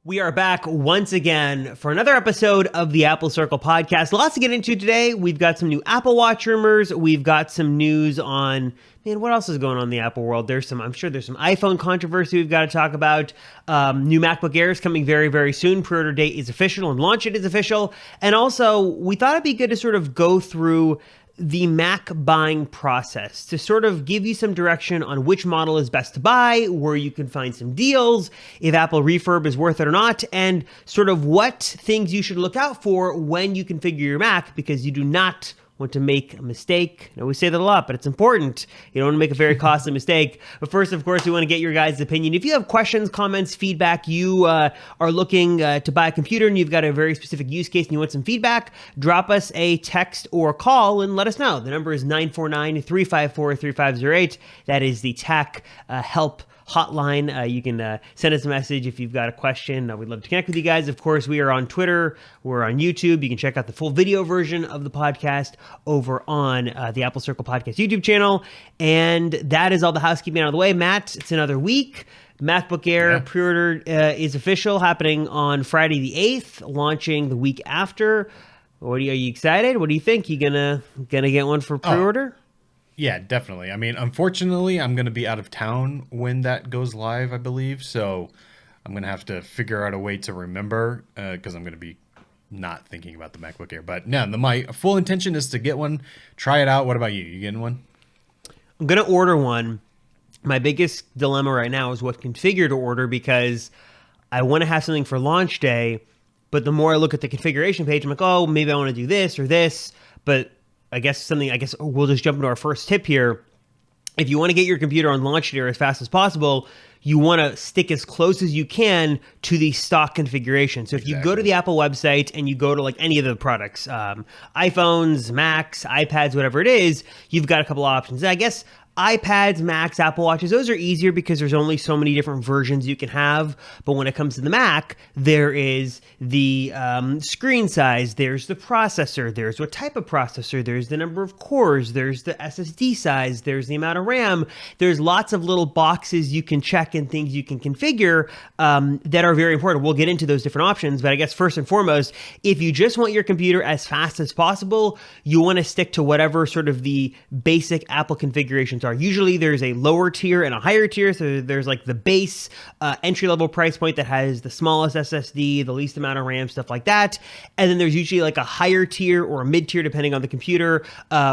We are back once again for another episode of the Apple Circle podcast. Lots to get into today. We've got some new Apple Watch rumors. We've got some news on, man, what else is going on in the Apple world? I'm sure there's some iPhone controversy we've got to talk about. New MacBook Air is coming very, very soon. Pre-order date is official and launch date is official. And also, we thought it'd be good to sort of go through the Mac buying process to sort of give you some direction on which model is best to buy, where you can find some deals, if Apple refurb is worth it or not, and sort of what things you should look out for when you configure your Mac, because you do not want to make a mistake. I always say that a lot, but it's important. You don't want to make a very costly mistake. But first, of course, we want to get your guys' opinion. If you have questions, comments, feedback, you are looking to buy a computer and you've got a very specific use case and you want some feedback, drop us a text or call and let us know. The number is 949-354-3508. That is the TAC help hotline. You can send us a message if you've got a question. We'd love to connect with you guys. Of course, we are on Twitter. We're on YouTube. You can check out the full video version of the podcast over on the Apple Circle Podcast YouTube channel. And that is all the housekeeping out of the way. Matt, it's another week. MacBook Air pre-order is official, happening on Friday the 8th, launching the week after. Are you excited? What do you think? You gonna get one for pre-order? Yeah, definitely. I mean, unfortunately, I'm going to be out of town when that goes live, I believe. So I'm going to have to figure out a way to remember because I'm going to be not thinking about the MacBook Air. But no, my full intention is to get one, try it out. What about you? You getting one? I'm going to order one. My biggest dilemma right now is what configure to order, because I want to have something for launch day. But the more I look at the configuration page, I'm like, oh, maybe I want to do this or this. But I guess we'll just jump into our first tip here. If you want to get your computer on launch day as fast as possible, you want to stick as close as you can to the stock configuration. So if you go to the Apple website and you go to like any of the products, iPhones, Macs, iPads, whatever it is, you've got a couple options. I guess iPads, Macs, Apple Watches, those are easier because there's only so many different versions you can have. But when it comes to the Mac, there is the screen size, there's the processor, there's what type of processor, there's the number of cores, there's the SSD size, there's the amount of RAM. There's lots of little boxes you can check and things you can configure that are very important. We'll get into those different options, but I guess first and foremost, if you just want your computer as fast as possible, you want to stick to whatever sort of the basic Apple configurations are. Usually there's a lower tier and a higher tier. So there's like the base entry-level price point that has the smallest SSD, the least amount of RAM, stuff like that. And then there's usually like a higher tier or a mid-tier, depending on the computer,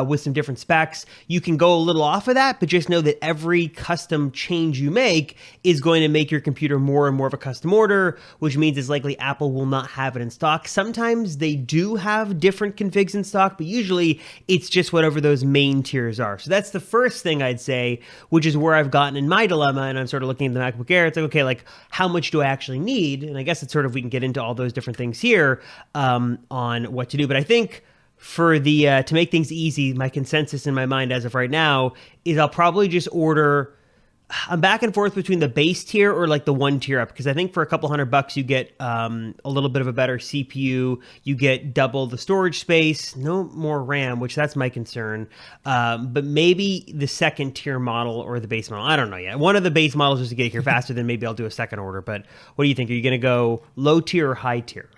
with some different specs. You can go a little off of that, but just know that every custom change you make is going to make your computer more and more of a custom order, which means it's likely Apple will not have it in stock. Sometimes they do have different configs in stock, but usually it's just whatever those main tiers are. So that's the first thing I'd say, which is where I've gotten in my dilemma, and I'm sort of looking at the MacBook Air. It's like, okay, like how much do I actually need? And I guess it's sort of, we can get into all those different things here on what to do. But I think for the to make things easy, my consensus in my mind as of right now is I'll probably just order. I'm back and forth between the base tier or like the one tier up, because I think for a couple $100 you get a little bit of a better CPU, you get double the storage space, no more RAM, which that's my concern. But maybe the second tier model or the base model, I don't know yet. One of the base models just to get here faster, then maybe I'll do a second order. But what do you think? Are you going to go low tier or high tier?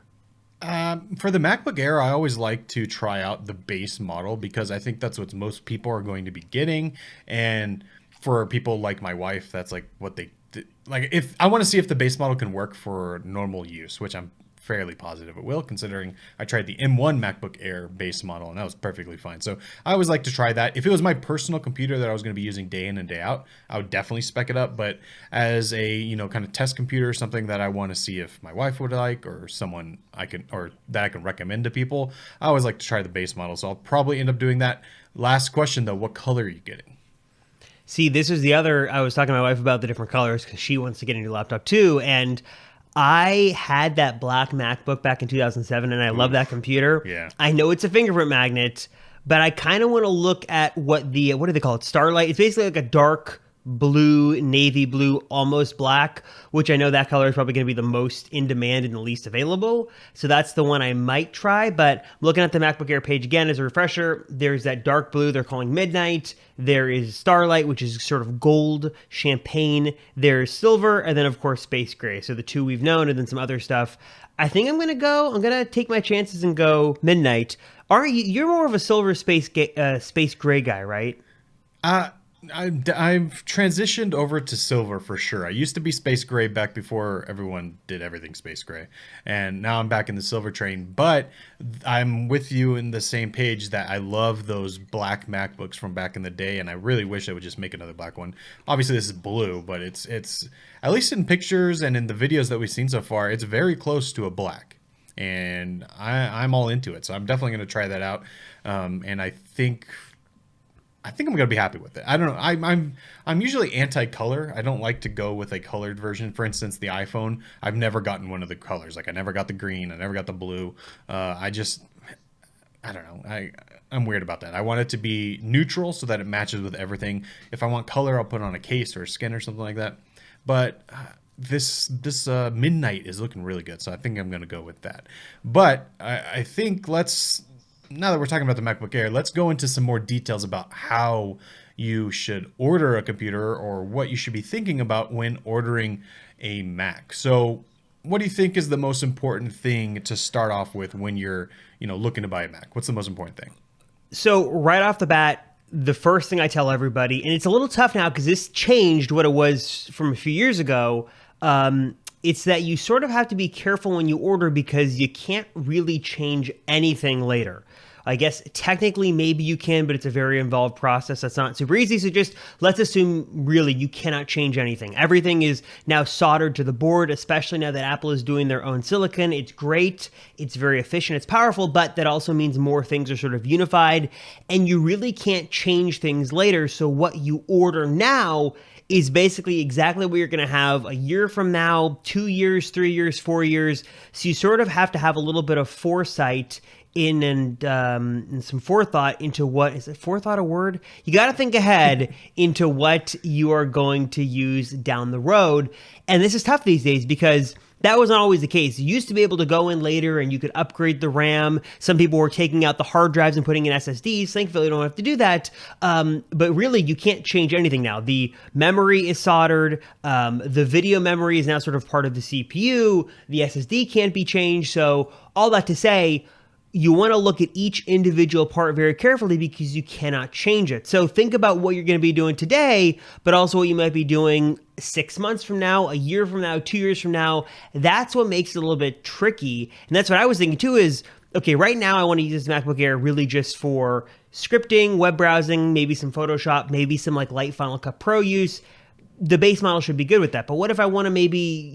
For the MacBook Air, I always like to try out the base model because I think that's what most people are going to be getting. And for people like my wife, that's like what they like. If I want to see if the base model can work for normal use, which I'm fairly positive it will, considering I tried the M1 MacBook Air base model and that was perfectly fine. So I always like to try that. If it was my personal computer that I was going to be using day in and day out, I would definitely spec it up. But as a kind of test computer, something that I want to see if my wife would like, or someone that I can recommend to people, I always like to try the base model. So I'll probably end up doing that. Last question though, what color are you getting? See, this is the other, I was talking to my wife about the different colors because she wants to get a new laptop too. And I had that black MacBook back in 2007 and I love that computer. Yeah. I know it's a fingerprint magnet, but I kind of want to look at what do they call it? Starlight. It's basically like a dark blue, navy blue, almost black, which I know that color is probably going to be the most in demand and the least available. So that's the one I might try. But looking at the MacBook Air page again as a refresher, there's that dark blue they're calling Midnight. There is Starlight, which is sort of gold, champagne. There's silver, and then of course space gray. So the two we've known, and then some other stuff. I think I'm gonna take my chances and go Midnight. Aren't you? You're more of a silver space gray guy, right? Uh, I've transitioned over to silver for sure. I used to be space gray back before everyone did everything space gray, and now I'm back in the silver train. But I'm with you in the same page that I love those black MacBooks from back in the day, and I really wish they would just make another black one. Obviously, this is blue, but it's at least in pictures and in the videos that we've seen so far, it's very close to a black, and I'm all into it. So I'm definitely going to try that out, and I think I'm gonna be happy with it. I don't know. I'm usually anti-color. I don't like to go with a colored version. For instance, the iPhone. I've never gotten one of the colors. Like I never got the green. I never got the blue. I don't know. I'm weird about that. I want it to be neutral so that it matches with everything. If I want color, I'll put it on a case or a skin or something like that. But this Midnight is looking really good, so I think I'm gonna go with that. But I think now that we're talking about the MacBook Air, let's go into some more details about how you should order a computer or what you should be thinking about when ordering a Mac. So what do you think is the most important thing to start off with when you're, looking to buy a Mac? What's the most important thing? So right off the bat, the first thing I tell everybody, and it's a little tough now because this changed what it was from a few years ago. It's that you sort of have to be careful when you order because you can't really change anything later. I guess technically maybe you can, but it's a very involved process. That's not super easy. So just let's assume really you cannot change anything. Everything is now soldered to the board, especially now that Apple is doing their own silicon. It's great. It's very efficient. It's powerful, but that also means more things are sort of unified and you really can't change things later. So what you order now is basically exactly what you're going to have a year from now, 2 years, 3 years, 4 years. So you sort of have to have a little bit of foresight and some forethought into what is it? Forethought a word? You got to think ahead into what you are going to use down the road. And this is tough these days because that wasn't always the case. You used to be able to go in later and you could upgrade the RAM. Some people were taking out the hard drives and putting in SSDs. Thankfully, you don't have to do that. But really, you can't change anything now. The memory is soldered. The video memory is now sort of part of the CPU. The SSD can't be changed. So all that to say, you want to look at each individual part very carefully because you cannot change it. So think about what you're going to be doing today, but also what you might be doing 6 months from now, a year from now, 2 years from now. That's what makes it a little bit tricky. And that's what I was thinking too is, okay, right now I want to use this MacBook Air really just for scripting, web browsing, maybe some Photoshop, maybe some like light Final Cut Pro use. The base model should be good with that. But what if I want to maybe,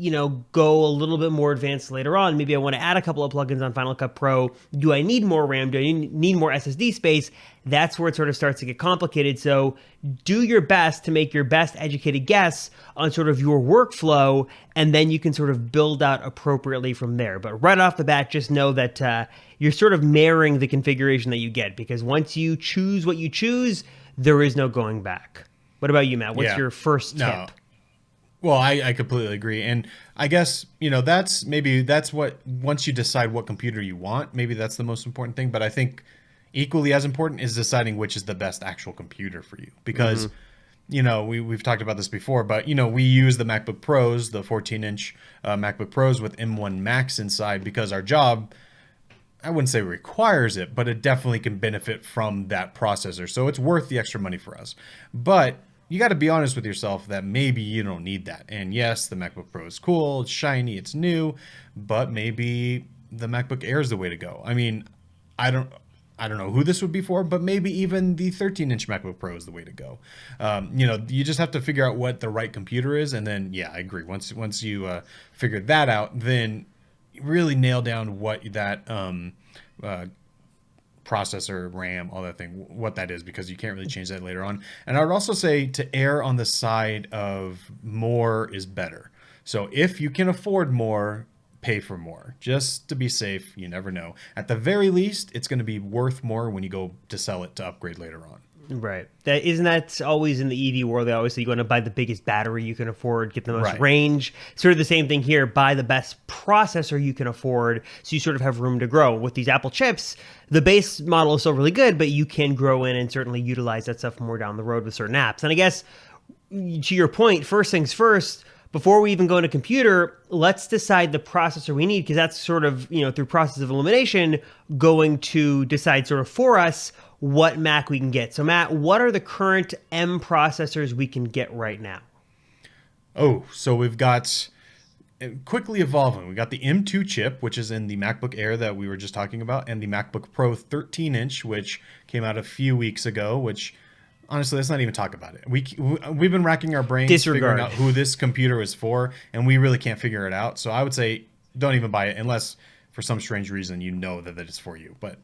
go a little bit more advanced later on? Maybe I want to add a couple of plugins on Final Cut Pro. Do I need more RAM? Do I need more SSD space? That's where it sort of starts to get complicated. So do your best to make your best educated guess on sort of your workflow, and then you can sort of build out appropriately from there. But right off the bat, just know that you're sort of marrying the configuration that you get, because once you choose what you choose, there is no going back. What about you, Matt? What's your first tip? No. Well, I completely agree. And I guess, that's what, once you decide what computer you want, maybe that's the most important thing. But I think equally as important is deciding which is the best actual computer for you. Because, we've talked about this before, but, we use the MacBook Pros, the 14-inch MacBook Pros with M1 Max inside because our job, I wouldn't say requires it, but it definitely can benefit from that processor. So it's worth the extra money for us. But you got to be honest with yourself that maybe you don't need that. And yes, the MacBook Pro is cool, it's shiny, it's new, but maybe the MacBook Air is the way to go. I mean, I don't know who this would be for, but maybe even the 13-inch MacBook Pro is the way to go. You just have to figure out what the right computer is, and then I agree. Once you figure that out, then really nail down what that processor, RAM, all that thing, what that is, because you can't really change that later on. And I would also say to err on the side of more is better. So if you can afford more, pay for more, just to be safe. You never know. At the very least, it's going to be worth more when you go to sell it to upgrade later on. Right. That always in the EV world. They always say you want to buy the biggest battery you can afford, get the most Right. range. Sort of the same thing here. Buy the best processor you can afford, so you sort of have room to grow. With these Apple chips, the base model is still really good, but you can grow in and certainly utilize that stuff more down the road with certain apps. And I guess to your point, first things first. Before we even go into computer, let's decide the processor we need, because that's sort of, through process of elimination, going to decide sort of for us what Mac we can get. So Matt, what are the current M processors we can get right now? Oh, so we've got quickly evolving. We got the M2 chip, which is in the MacBook Air that we were just talking about, and the MacBook Pro 13-inch, which came out a few weeks ago, which honestly, let's not even talk about it. We've been racking our brains figuring out who this computer is for, and we really can't figure it out. So I would say don't even buy it unless for some strange reason you know that it's for you. But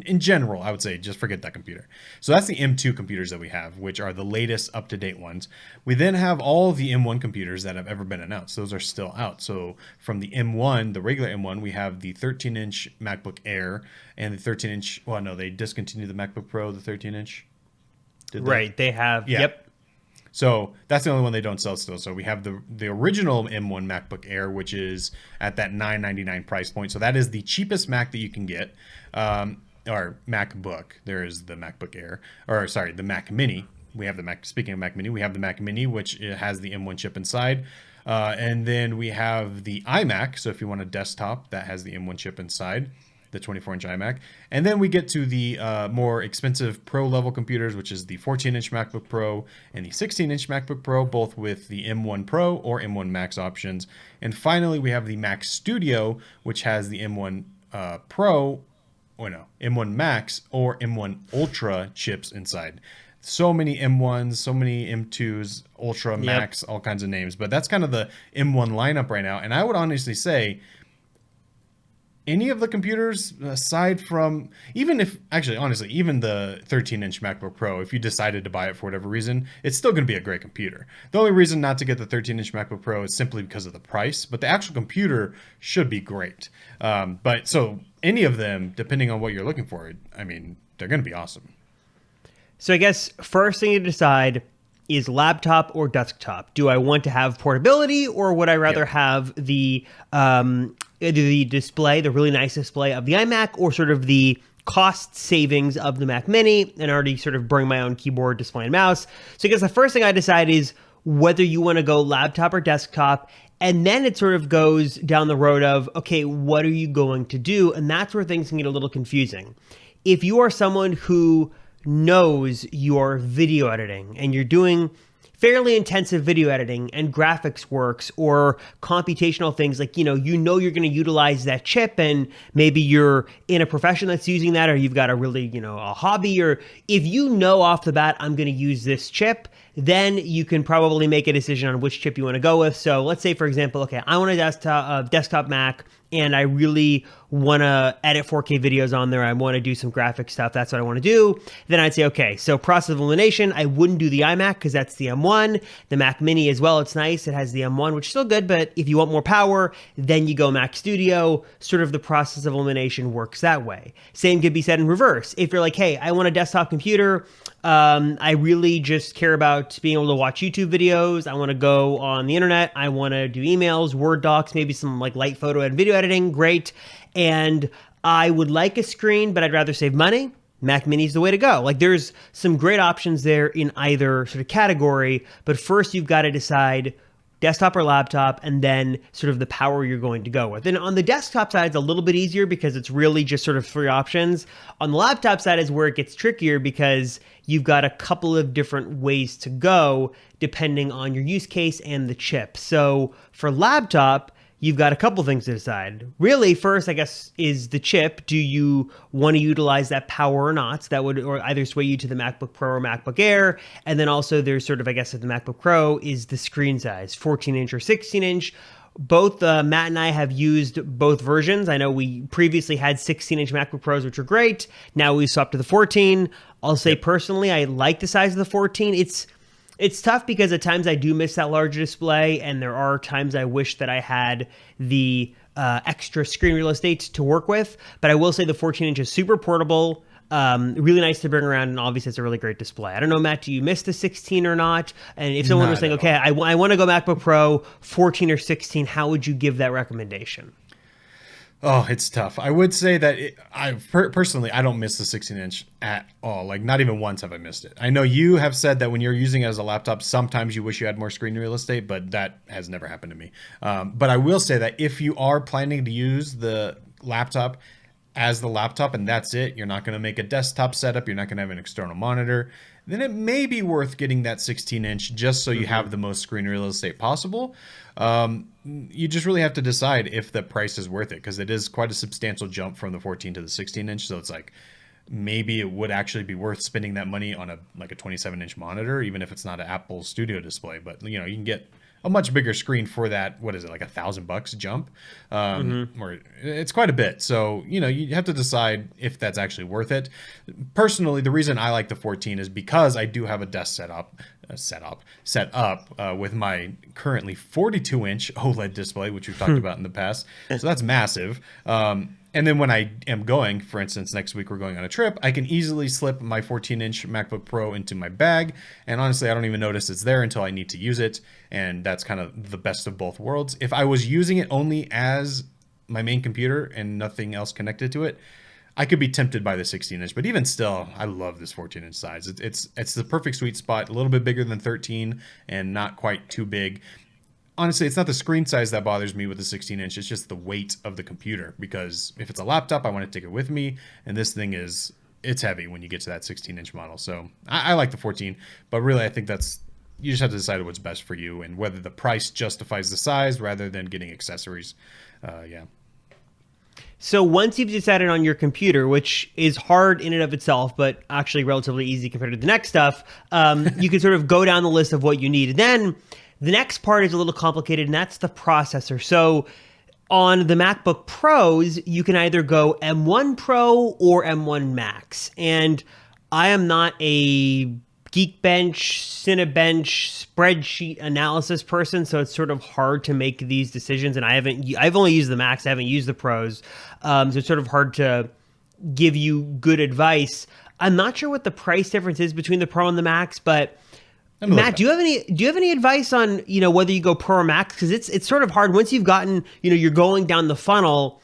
in general, I would say just forget that computer. So that's the M2 computers that we have, which are the latest up-to-date ones. We then have all the M1 computers that have ever been announced. Those are still out. So from the M1, the regular M1, we have the 13-inch MacBook Air and the 13-inch. Well, no, they discontinued the MacBook Pro, the 13-inch. Right, they have. Yeah. Yep. So that's the only one they don't sell still. So we have the original M1 MacBook Air, which is at that $999 price point. So that is the cheapest Mac that you can get, or MacBook. There is the MacBook Air, or sorry, the Mac Mini. We have the Mac. Speaking of Mac Mini, we have the Mac Mini, which has the M1 chip inside, and then we have the iMac. So if you want a desktop, that has the M1 chip inside. The 24-inch iMac. And then we get to the more expensive pro level computers, which is the 14-inch MacBook Pro and the 16-inch MacBook Pro, both with the M1 Pro or M1 Max options. And finally, we have the Mac Studio, which has the M1 Pro, or no, M1 Max or M1 Ultra chips inside. So many M1s, so many M2s, Ultra, Max, all kinds of names. But that's kind of the M1 lineup right now. And I would honestly say, any of the computers aside from, even the 13-inch MacBook Pro, if you decided to buy it for whatever reason, it's still going to be a great computer. The only reason not to get the 13-inch MacBook Pro is simply because of the price, but the actual computer should be great. But so any of them, depending on what you're looking for, I mean, they're going to be awesome. So I guess first thing to decide is laptop or desktop. Do I want to have portability, or would I rather have the display, the really nice display of the iMac, or sort of the cost savings of the Mac Mini, and already sort of bring my own keyboard, display, and mouse? So I guess the first thing I decide is whether you want to go laptop or desktop. And then it sort of goes down the road of, okay, what are you going to do? And that's where things can get a little confusing. If you are someone who knows your video editing and you're doing fairly intensive video editing and graphics works or computational things, like, you're going to utilize that chip, and maybe you're in a profession that's using that, or you've got a really, a hobby, or if you know off the bat, I'm going to use this chip, then you can probably make a decision on which chip you want to go with. So let's say, for example, okay, I want a desktop Mac, and I really want to edit 4K videos on there. I want to do some graphic stuff. That's what I want to do. Then I'd say, okay, so process of elimination, I wouldn't do the iMac because that's the M1. The Mac Mini as well, it's nice. It has the M1, which is still good, but if you want more power, then you go Mac Studio. Sort of the process of elimination works that way. Same could be said in reverse. If you're like, hey, I want a desktop computer, I really just care about being able to watch YouTube videos. I want to go on the internet. I want to do emails, Word docs, maybe some like light photo and video editing. Great. And I would like a screen, but I'd rather save money. Mac Mini is the way to go. Like, there's some great options there in either sort of category, but first you've got to decide desktop or laptop, and then sort of the power you're going to go with. And on the desktop side, it's a little bit easier because it's really just sort of three options. On the laptop side is where it gets trickier because you've got a couple of different ways to go depending on your use case and the chip. So for laptop, you've got a couple things to decide. Really, first, I guess, is the chip. Do you want to utilize that power or not? So that would or either sway you to the MacBook Pro or MacBook Air. And then also there's sort of, I guess, at the MacBook Pro is the screen size, 14-inch or 16-inch. Both Matt and I have used both versions. I know we previously had 16-inch MacBook Pros, which are great. Now we swapped to the 14. I'll say personally, I like the size of the 14. It's tough because at times I do miss that larger display, and there are times I wish that I had the extra screen real estate to work with. But I will say the 14-inch is super portable. Really nice to bring around, and obviously it's a really great display. I don't know, Matt, do you miss the 16 or not? And if someone was Not saying, at okay, all. I want to go MacBook Pro 14 or 16, how would you give that recommendation? Oh, it's tough. I would say that personally, I don't miss the 16-inch at all. Like, not even once have I missed it. I know you have said that when you're using it as a laptop, sometimes you wish you had more screen real estate, but that has never happened to me. But I will say that if you are planning to use the laptop as the laptop and that's it, you're not going to make a desktop setup, you're not going to have an external monitor, then it may be worth getting that 16-inch just so you Mm-hmm. have the most screen real estate possible. You just really have to decide if the price is worth it because it is quite a substantial jump from the 14 to the 16-inch. So it's like maybe it would actually be worth spending that money on a 27-inch monitor, even if it's not an Apple Studio display. But you know, you can get a much bigger screen for that. What is it, like $1,000 jump? Mm-hmm. Or it's quite a bit. So you know, you have to decide if that's actually worth it. Personally, the reason I like the 14 is because I do have a desk set up with my currently 42-inch OLED display, which we've talked about in the past. So that's massive. And then when I am going, for instance, next week we're going on a trip, I can easily slip my 14-inch MacBook Pro into my bag. And honestly, I don't even notice it's there until I need to use it. And that's kind of the best of both worlds. If I was using it only as my main computer and nothing else connected to it, I could be tempted by the 16-inch, but even still, I love this 14-inch size. It's the perfect sweet spot, a little bit bigger than 13 and not quite too big. Honestly, it's not the screen size that bothers me with the 16-inch. It's just the weight of the computer because if it's a laptop, I want to take it with me, and this thing it's heavy when you get to that 16-inch model. So I like the 14, but really I think that's you just have to decide what's best for you and whether the price justifies the size rather than getting accessories. Yeah. So once you've decided on your computer, which is hard in and of itself, but actually relatively easy compared to the next stuff, you can sort of go down the list of what you need. And then the next part is a little complicated, and that's the processor. So on the MacBook Pros, you can either go M1 Pro or M1 Max. And I am not a Geekbench, Cinebench, spreadsheet analysis person, so it's sort of hard to make these decisions. And I've only used the Max, I haven't used the Pros, so it's sort of hard to give you good advice. I'm not sure what the price difference is between the Pro and the Max, but Let me look it Matt, up. do you have any advice on whether you go Pro or Max? Because it's sort of hard once you've gotten you're going down the funnel.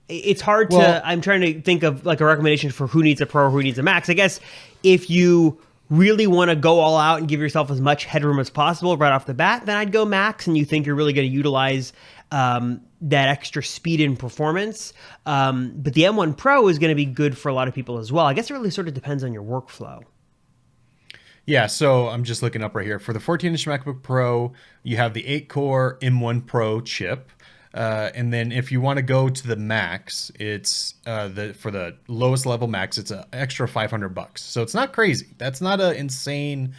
It's hard to. Well, I'm trying to think of like a recommendation for who needs a Pro or who needs a Max. I guess if you really want to go all out and give yourself as much headroom as possible right off the bat, then I'd go Max. And you think you're really going to utilize that extra speed and performance. But the M1 Pro is going to be good for a lot of people as well. I guess it really sort of depends on your workflow. yeah, so I'm just looking up right here. For the 14-inch MacBook Pro, you have the 8-core M1 Pro chip. And then if you want to go to the Max, it's for the lowest level Max, it's an extra $500. So it's not crazy. That's not an insane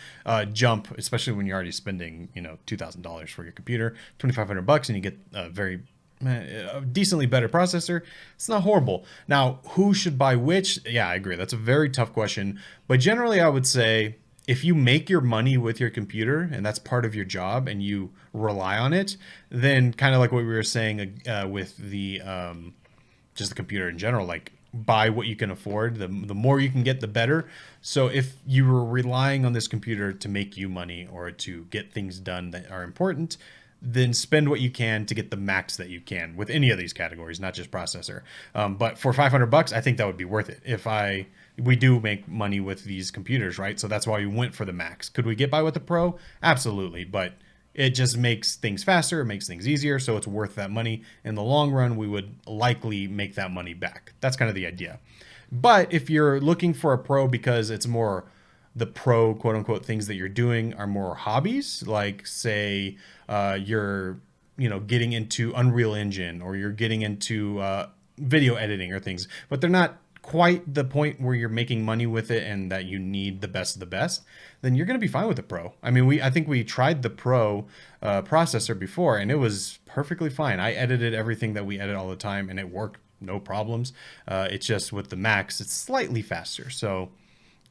jump, especially when you're already spending $2,000 for your computer, $2,500, and you get a decently better processor. It's not horrible. Now, who should buy which? Yeah, I agree. That's a very tough question. But generally, I would say if you make your money with your computer and that's part of your job and you rely on it, then kind of like what we were saying with the just the computer in general, like buy what you can afford. The more you can get, the better. So if you were relying on this computer to make you money or to get things done that are important, then spend what you can to get the max that you can with any of these categories, not just processor. But for $500, I think that would be worth it. We do make money with these computers, right? So that's why we went for the Max. Could we get by with the Pro? Absolutely, but it just makes things faster, it makes things easier, so it's worth that money. In the long run, we would likely make that money back. That's kind of the idea. But if you're looking for a Pro because it's more the pro quote unquote things that you're doing are more hobbies, like say you're getting into Unreal Engine or you're getting into video editing or things, but they're not quite the point where you're making money with it and that you need the best of the best, then you're going to be fine with the Pro. I mean, I think we tried the Pro processor before and it was perfectly fine. I edited everything that we edit all the time and it worked no problems. It's just with the Max, it's slightly faster. So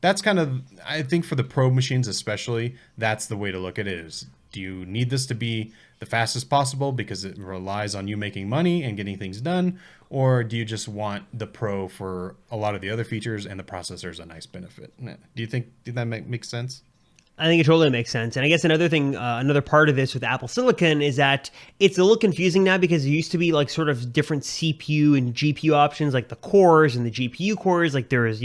that's kind of, I think for the Pro machines especially, that's the way to look at it is Do you need this to be the fastest possible because it relies on you making money and getting things done? Or do you just want the Pro for a lot of the other features and the processor is a nice benefit? Do you think, did that make sense? I think it totally makes sense. And I guess another thing, another part of this with Apple Silicon is that it's a little confusing now because it used to be like sort of different CPU and GPU options, like the cores and the GPU cores. Like there is,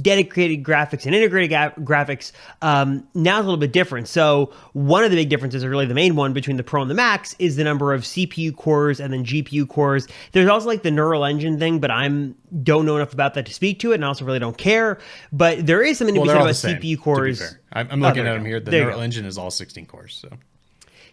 dedicated graphics and integrated graphics. Now it's a little bit different. So one of the big differences, or really the main one between the Pro and the Max, is the number of CPU cores and then GPU cores. There's also like the neural engine thing, but don't know enough about that to speak to it, and also really don't care. But there is something to be said about CPU cores. I'm looking at them here. The neural engine is all 16 cores. So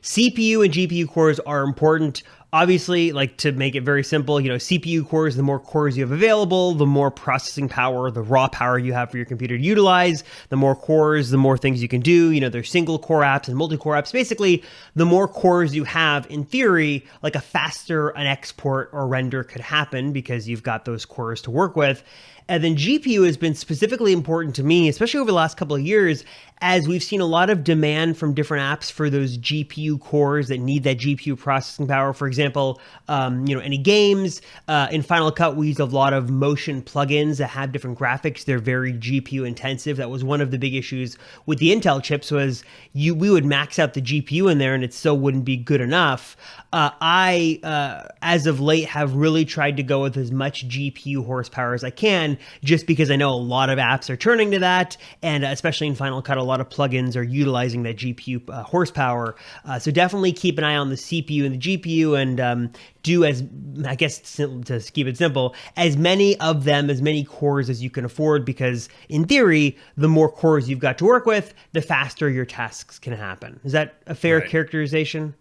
CPU and GPU cores are important. Obviously, like to make it very simple, CPU cores, the more cores you have available, the more processing power, the raw power you have for your computer to utilize. The more cores, the more things you can do. There's single core apps and multi-core apps. Basically, the more cores you have, in theory, like a faster an export or render could happen because you've got those cores to work with. And then GPU has been specifically important to me, especially over the last couple of years, as we've seen a lot of demand from different apps for those GPU cores that need that GPU processing power. For example, any games. In Final Cut, we use a lot of motion plugins that have different graphics. They're very GPU intensive. That was one of the big issues with the Intel chips was we would max out the GPU in there and it still wouldn't be good enough. I, as of late, have really tried to go with as much GPU horsepower as I can, just because I know a lot of apps are turning to that, and especially in Final Cut, a lot of plugins are utilizing that GPU horsepower. So definitely keep an eye on the CPU and the GPU, and do, as I guess to keep it simple, as many of them, as many cores as you can afford, because in theory, the more cores you've got to work with, the faster your tasks can happen. Is that a fair characterization?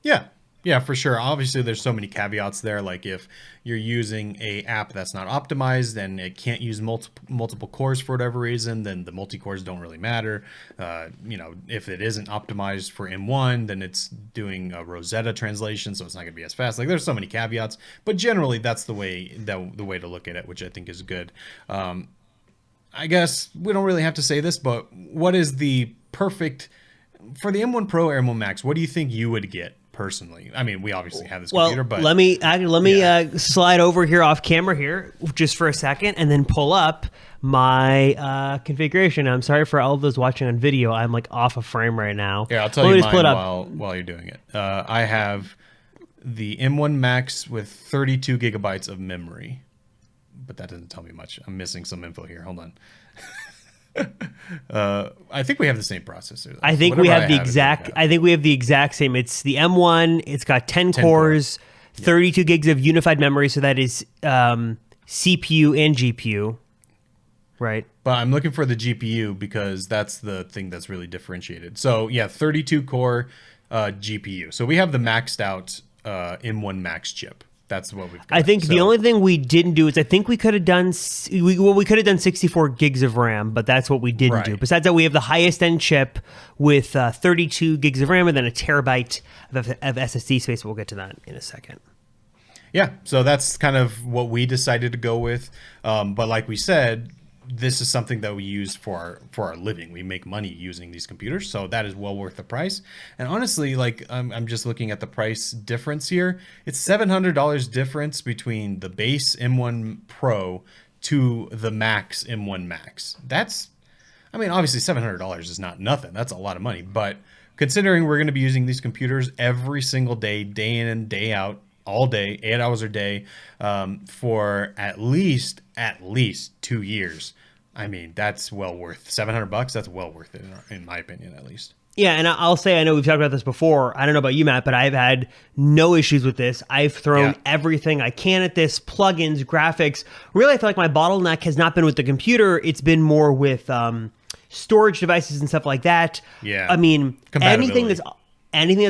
Yeah, for sure. Obviously, there's so many caveats there. Like if you're using a app that's not optimized and it can't use multiple cores for whatever reason, then the multi-cores don't really matter. If it isn't optimized for M1, then it's doing a Rosetta translation, so it's not going to be as fast. Like there's so many caveats, but generally that's the way to look at it, which I think is good. I guess we don't really have to say this, but what is the perfect for the M1 Pro or M1 Max? What do you think you would get? Personally, I mean, we obviously have this computer, but let me slide over here off camera here just for a second, and then pull up my configuration. I'm sorry for all of those watching on video. I'm like off a frame right now. Yeah, I'll tell you mine while you're doing it. I have the M1 Max with 32 gigabytes of memory, but that doesn't tell me much. I'm missing some info here. Hold on. I think we have the same processor, though. I think we have the exact same. It's the M1. It's got 10 cores, 32 gigs of unified memory. So that is CPU and GPU, right? But I'm looking for the GPU because that's the thing that's really differentiated. So yeah, 32 core GPU. So we have the maxed out M1 Max chip. That's what we've got. I think the only thing we didn't do is I think we could have done 64 gigs of RAM, but that's what we didn't do. Besides that, we have the highest end chip with 32 gigs of RAM and then a terabyte of SSD space. We'll get to that in a second. Yeah, so that's kind of what we decided to go with. But like we said, this is something that we use for our living. We make money using these computers, so that is well worth the price. And honestly, like I'm just looking at the price difference here. It's $700 difference between the base M1 Pro to the Max M1 Max. Obviously $700 is not nothing. That's a lot of money. But considering we're going to be using these computers every single day, day in and day out, all day, 8 hours a day, for at least 2 years. I mean, that's well worth $700. That's well worth it, in my opinion, at least. Yeah, and I'll say, I know we've talked about this before. I don't know about you, Matt, but I've had no issues with this. I've thrown everything I can at this, plugins, graphics. Really, I feel like my bottleneck has not been with the computer. It's been more with storage devices and stuff like that. Yeah. I mean, anything that's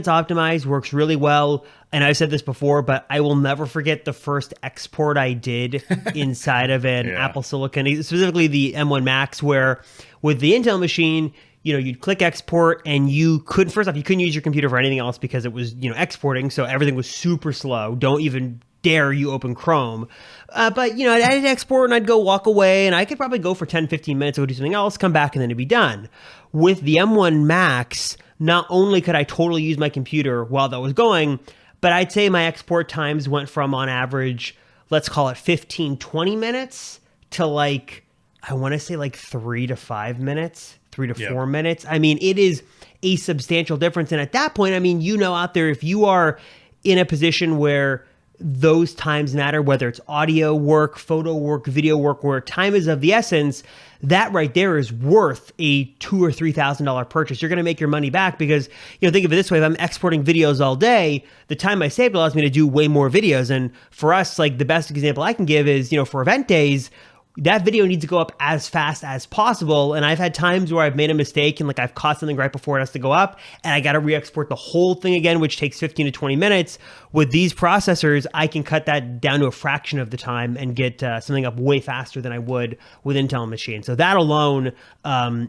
optimized works really well. And I've said this before, but I will never forget the first export I did inside of an Apple Silicon, specifically the M1 Max, where with the Intel machine, you'd click export and you couldn't use your computer for anything else because it was, exporting. So everything was super slow. Don't even dare you open Chrome. But I'd export and I'd go walk away and I could probably go for 10, 15 minutes, go do something else, come back and then it'd be done. With the M1 Max, not only could I totally use my computer while that was going, but I'd say my export times went from on average, let's call it 15, 20 minutes to like, I want to say like 3 to 5 minutes, 3 to 4 minutes. I mean, it is a substantial difference. And at that point, I mean, out there, if you are in a position where those times matter, whether it's audio work, photo work, video work, where time is of the essence, that right there is worth a $2,000 or $3,000 purchase. You're going to make your money back because, think of it this way. If I'm exporting videos all day, the time I saved allows me to do way more videos. And for us, like the best example I can give is, for event days, that video needs to go up as fast as possible. And I've had times where I've made a mistake and like I've caught something right before it has to go up and I got to re-export the whole thing again, which takes 15 to 20 minutes. With these processors, I can cut that down to a fraction of the time and get something up way faster than I would with Intel machines. So that alone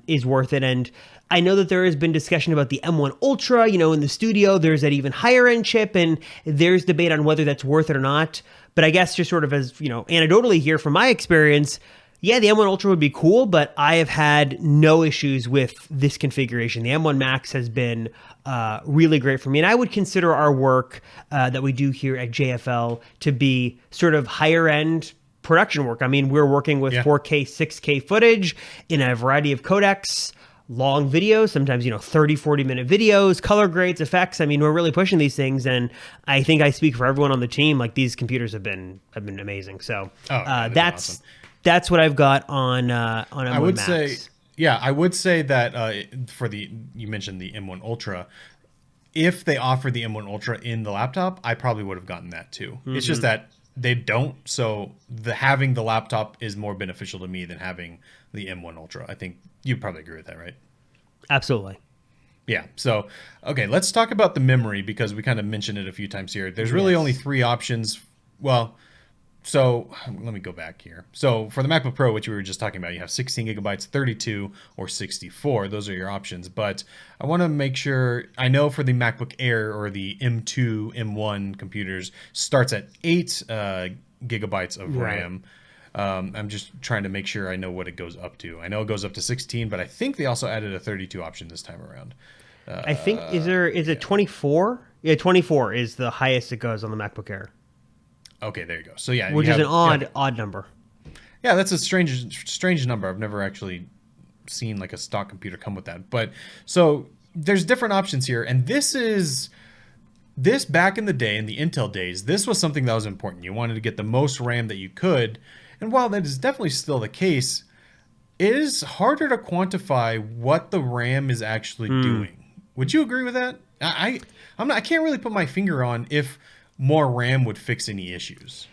is worth it. And I know that there has been discussion about the M1 Ultra, in the studio, there's that even higher end chip and there's debate on whether that's worth it or not. But I guess just sort of as, anecdotally here from my experience, yeah, the M1 Ultra would be cool, but I have had no issues with this configuration. The M1 Max has been really great for me. And I would consider our work that we do here at JFL to be sort of higher end production work. I mean, we're working with 4K, 6K footage in a variety of codecs. Long videos, sometimes, 30, 40-minute videos, color grades, effects. I mean, we're really pushing these things. And I think I speak for everyone on the team. Like these computers have been amazing. So that's awesome. That's what I've got on M1 I would Max. I would say that you mentioned the M1 Ultra. If they offered the M1 Ultra in the laptop, I probably would have gotten that too. Mm-hmm. It's just that they don't. So having the laptop is more beneficial to me than having the M1 Ultra. I think you probably agree with that, right? Absolutely. Yeah. So, okay, let's talk about the memory because we kind of mentioned it a few times here. There's really only 3 options. Well, so let me go back here. So for the MacBook Pro, which we were just talking about, you have 16 gigabytes, 32, or 64. Those are your options. But I want to make sure, I know for the MacBook Air or the M2, M1 computers, starts at 8 gigabytes of RAM. I'm just trying to make sure I know what it goes up to. I know it goes up to 16, but I think they also added a 32 option this time around. I think, is it 24? Yeah, 24 is the highest it goes on the MacBook Air. Okay, there you go. So yeah, which is an odd number. Yeah, that's a strange number. I've never actually seen like a stock computer come with that. But so there's different options here, and this back in the day, in the Intel days, this was something that was important. You wanted to get the most RAM that you could, and while that is definitely still the case, it is harder to quantify what the RAM is actually doing. Would you agree with that? I can't really put my finger on if more RAM would fix any issues.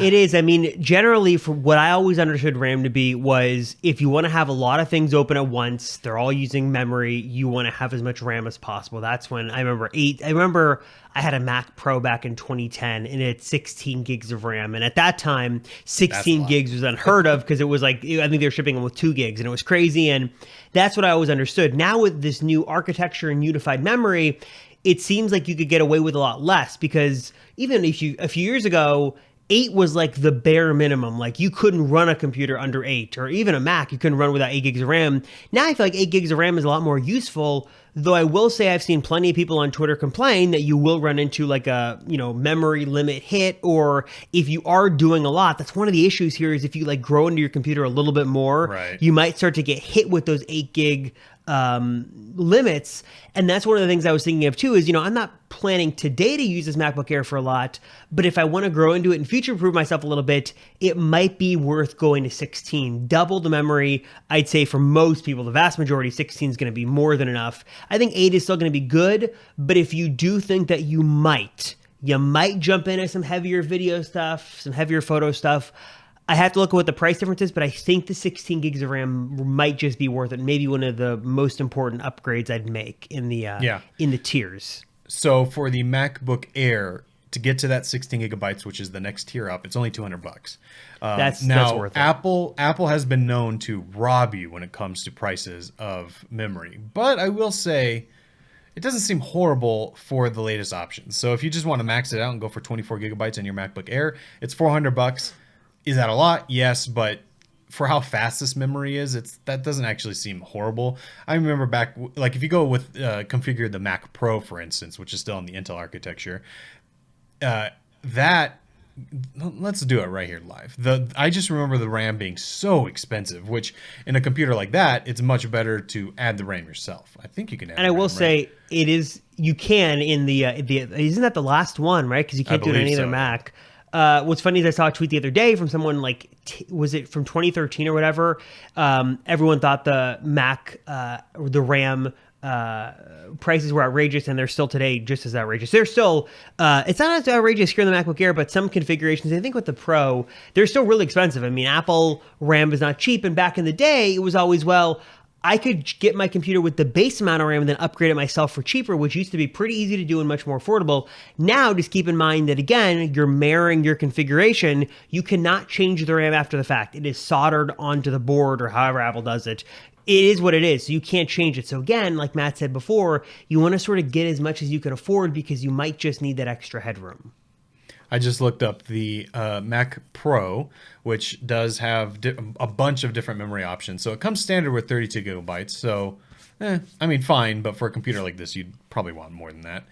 It is. I mean, generally, for what I always understood RAM to be was if you want to have a lot of things open at once, they're all using memory, you want to have as much RAM as possible. That's when I remember I had a Mac Pro back in 2010 and it had 16 gigs of RAM. And at that time, 16 gigs was unheard of because it was like, I think they were shipping them with 2 gigs and it was crazy. And that's what I always understood. Now with this new architecture and unified memory, it seems like you could get away with a lot less because even if a few years ago, 8 was like the bare minimum. Like you couldn't run a computer under 8 or even a Mac you couldn't run without 8 gigs of RAM. Now I feel like 8 gigs of RAM is a lot more useful, though I will say I've seen plenty of people on Twitter complain that you will run into like a, memory limit hit, or if you are doing a lot, that's one of the issues here is if you like grow into your computer a little bit more, you might start to get hit with those 8 gig limits. And that's one of the things I was thinking of too is, I'm not planning today to use this MacBook Air for a lot, but if I want to grow into it and future-proof myself a little bit, it might be worth going to 16. Double the memory, I'd say for most people, the vast majority, 16 is going to be more than enough. I think 8 is still going to be good, but if you do think that you might jump into some heavier video stuff, some heavier photo stuff, I have to look at what the price difference is, but I think the 16 gigs of RAM might just be worth it. Maybe one of the most important upgrades I'd make in the tiers. So for the MacBook Air, to get to that 16 gigabytes, which is the next tier up, it's only $200. That's worth it. Apple has been known to rob you when it comes to prices of memory, but I will say it doesn't seem horrible for the latest options. So if you just want to max it out and go for 24 gigabytes on your MacBook Air, it's $400. Is that a lot? Yes, but for how fast this memory is, that doesn't actually seem horrible. I remember back, like if you go with configure the Mac Pro, for instance, which is still on the Intel architecture, that let's do it right here live. I just remember the RAM being so expensive, which in a computer like that, it's much better to add the RAM yourself. I think you can add. And I will say it is, you can in the isn't that the last one, right? Because you can't do it on any other Mac. What's funny is I saw a tweet the other day from someone like, was it from 2013 or whatever? Everyone thought the Mac, the RAM prices were outrageous, and they're still today just as outrageous. They're still, it's not as outrageous here in the MacBook Air, but some configurations, I think with the Pro, they're still really expensive. I mean, Apple RAM is not cheap, and back in the day, it was always, well, I could get my computer with the base amount of RAM and then upgrade it myself for cheaper, which used to be pretty easy to do and much more affordable. Now, just keep in mind that, again, you're mirroring your configuration. You cannot change the RAM after the fact. It is soldered onto the board, or however Apple does it. It is what it is, so you can't change it. So again, like Matt said before, you want to sort of get as much as you can afford because you might just need that extra headroom. I just looked up the Mac Pro, which does have a bunch of different memory options. So it comes standard with 32 gigabytes. So, I mean, fine. But for a computer like this, you'd probably want more than that.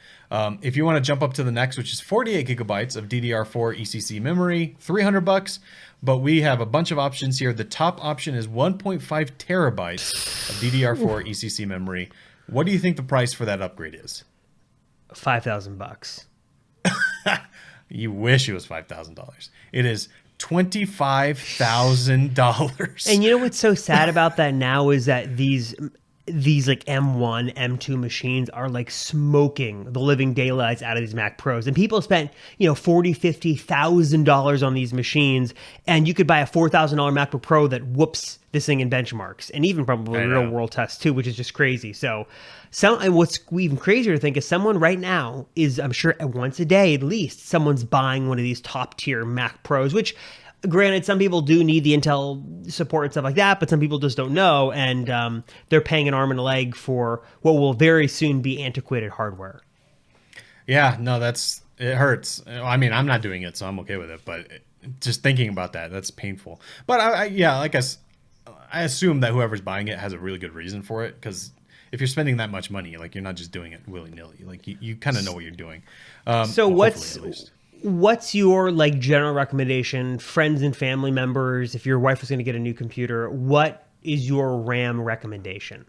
If you want to jump up to the next, which is 48 gigabytes of DDR4 ECC memory, $300. But we have a bunch of options here. The top option is 1.5 terabytes of DDR4 ECC memory. What do you think the price for that upgrade is? $5,000. You wish it was $5,000. It is $25,000. And you know what's so sad about that now is that these like M1, M2 machines are like smoking the living daylights out of these Mac Pros. And people spent, $40,000, $50,000 on these machines, and you could buy a $4,000 MacBook Pro that whoops this thing in benchmarks, and even probably real world tests too, which is just crazy. So what's even crazier to think is someone right now is, I'm sure once a day at least, someone's buying one of these top tier Mac Pros, which granted, some people do need the Intel support and stuff like that, but some people just don't know, and they're paying an arm and a leg for what will very soon be antiquated hardware. Yeah, no, it hurts. I mean, I'm not doing it, so I'm okay with it, but just thinking about that's painful. But I assume that whoever's buying it has a really good reason for it, because if you're spending that much money, like, you're not just doing it willy-nilly. Like, you kind of know what you're doing. So what's your like general recommendation, friends and family members, if your wife was going to get a new computer, what is your RAM recommendation?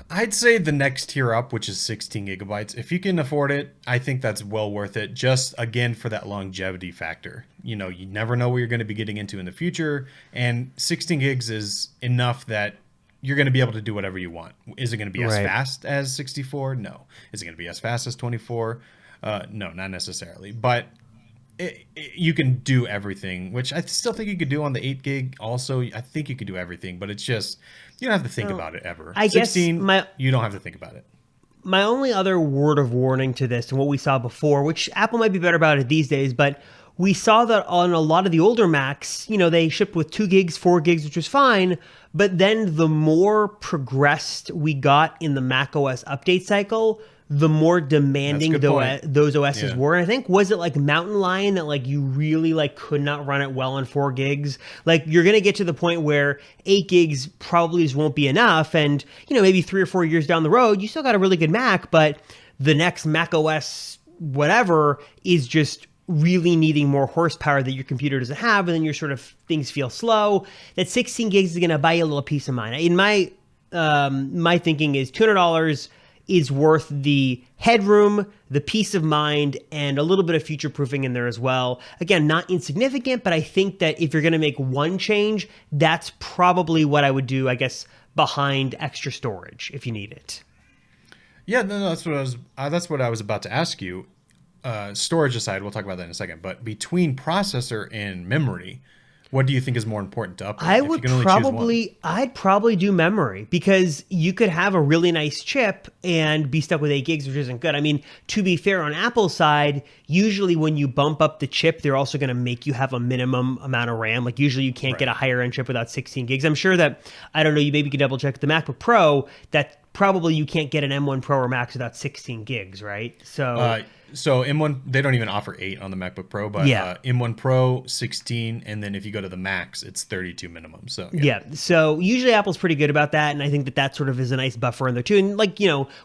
I'd say the next tier up, which is 16 gigabytes. If you can afford it, I think that's well worth it. Just, again, for that longevity factor. You never know what you're going to be getting into in the future. And 16 gigs is enough that you're going to be able to do whatever you want. Is it going to be as fast as 64? No. Is it going to be as fast as 24? No, not necessarily. But you can do everything, which I still think you could do on the 8 gig. Also, I think you could do everything, but it's just, you don't have to think about it ever. I 16, you don't have to think about it. My only other word of warning to this, and what we saw before, which Apple might be better about it these days, but we saw that on a lot of the older Macs, they shipped with 2 gigs, 4 gigs, which was fine. But then the more progressed we got in the Mac OS update cycle, the more demanding those OSs were. And I think, was it like Mountain Lion that like you really like could not run it well on 4 gigs? Like, you're going to get to the point where 8 gigs probably just won't be enough. And, maybe 3 or 4 years down the road, you still got a really good Mac, but the next Mac OS whatever is just really needing more horsepower that your computer doesn't have, and then your sort of things feel slow. That 16 gigs is going to buy you a little peace of mind. In my thinking is $200 is worth the headroom, the peace of mind, and a little bit of future proofing in there as well. Again, not insignificant, but I think that if you're going to make one change, that's probably what I would do, I guess, behind extra storage if you need it. Yeah, no, that's what I was about to ask you. Storage aside, we'll talk about that in a second, but between processor and memory, what do you think is more important to upgrade? I'd probably do memory, because you could have a really nice chip and be stuck with 8 gigs, which isn't good. I mean, to be fair, on Apple's side, usually when you bump up the chip, they're also going to make you have a minimum amount of RAM. Like, usually you can't get a higher end chip without 16 gigs. I'm sure that, I don't know, you maybe can double check the MacBook Pro, that probably you can't get an M1 Pro or Max without 16 gigs, right? So M1, they don't even offer 8 on the MacBook Pro, but Yeah. M1 Pro 16, and then if you go to the Max, it's 32 minimum. So Yeah. So usually Apple's pretty good about that. And I think that that sort of is a nice buffer in there too. And like,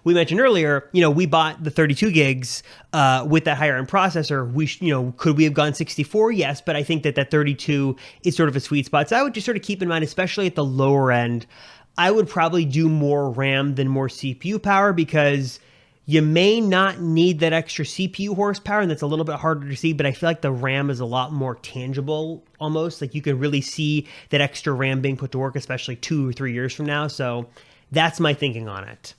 we mentioned earlier, we bought the 32 gigs with that higher end processor. Could we have gone 64? Yes. But I think that that 32 is sort of a sweet spot. So I would just sort of keep in mind, especially at the lower end, I would probably do more RAM than more CPU power because you may not need that extra CPU horsepower, and that's a little bit harder to see, but I feel like the RAM is a lot more tangible almost. Like you can really see that extra RAM being put to work, especially 2 or 3 years from now. So that's my thinking on it.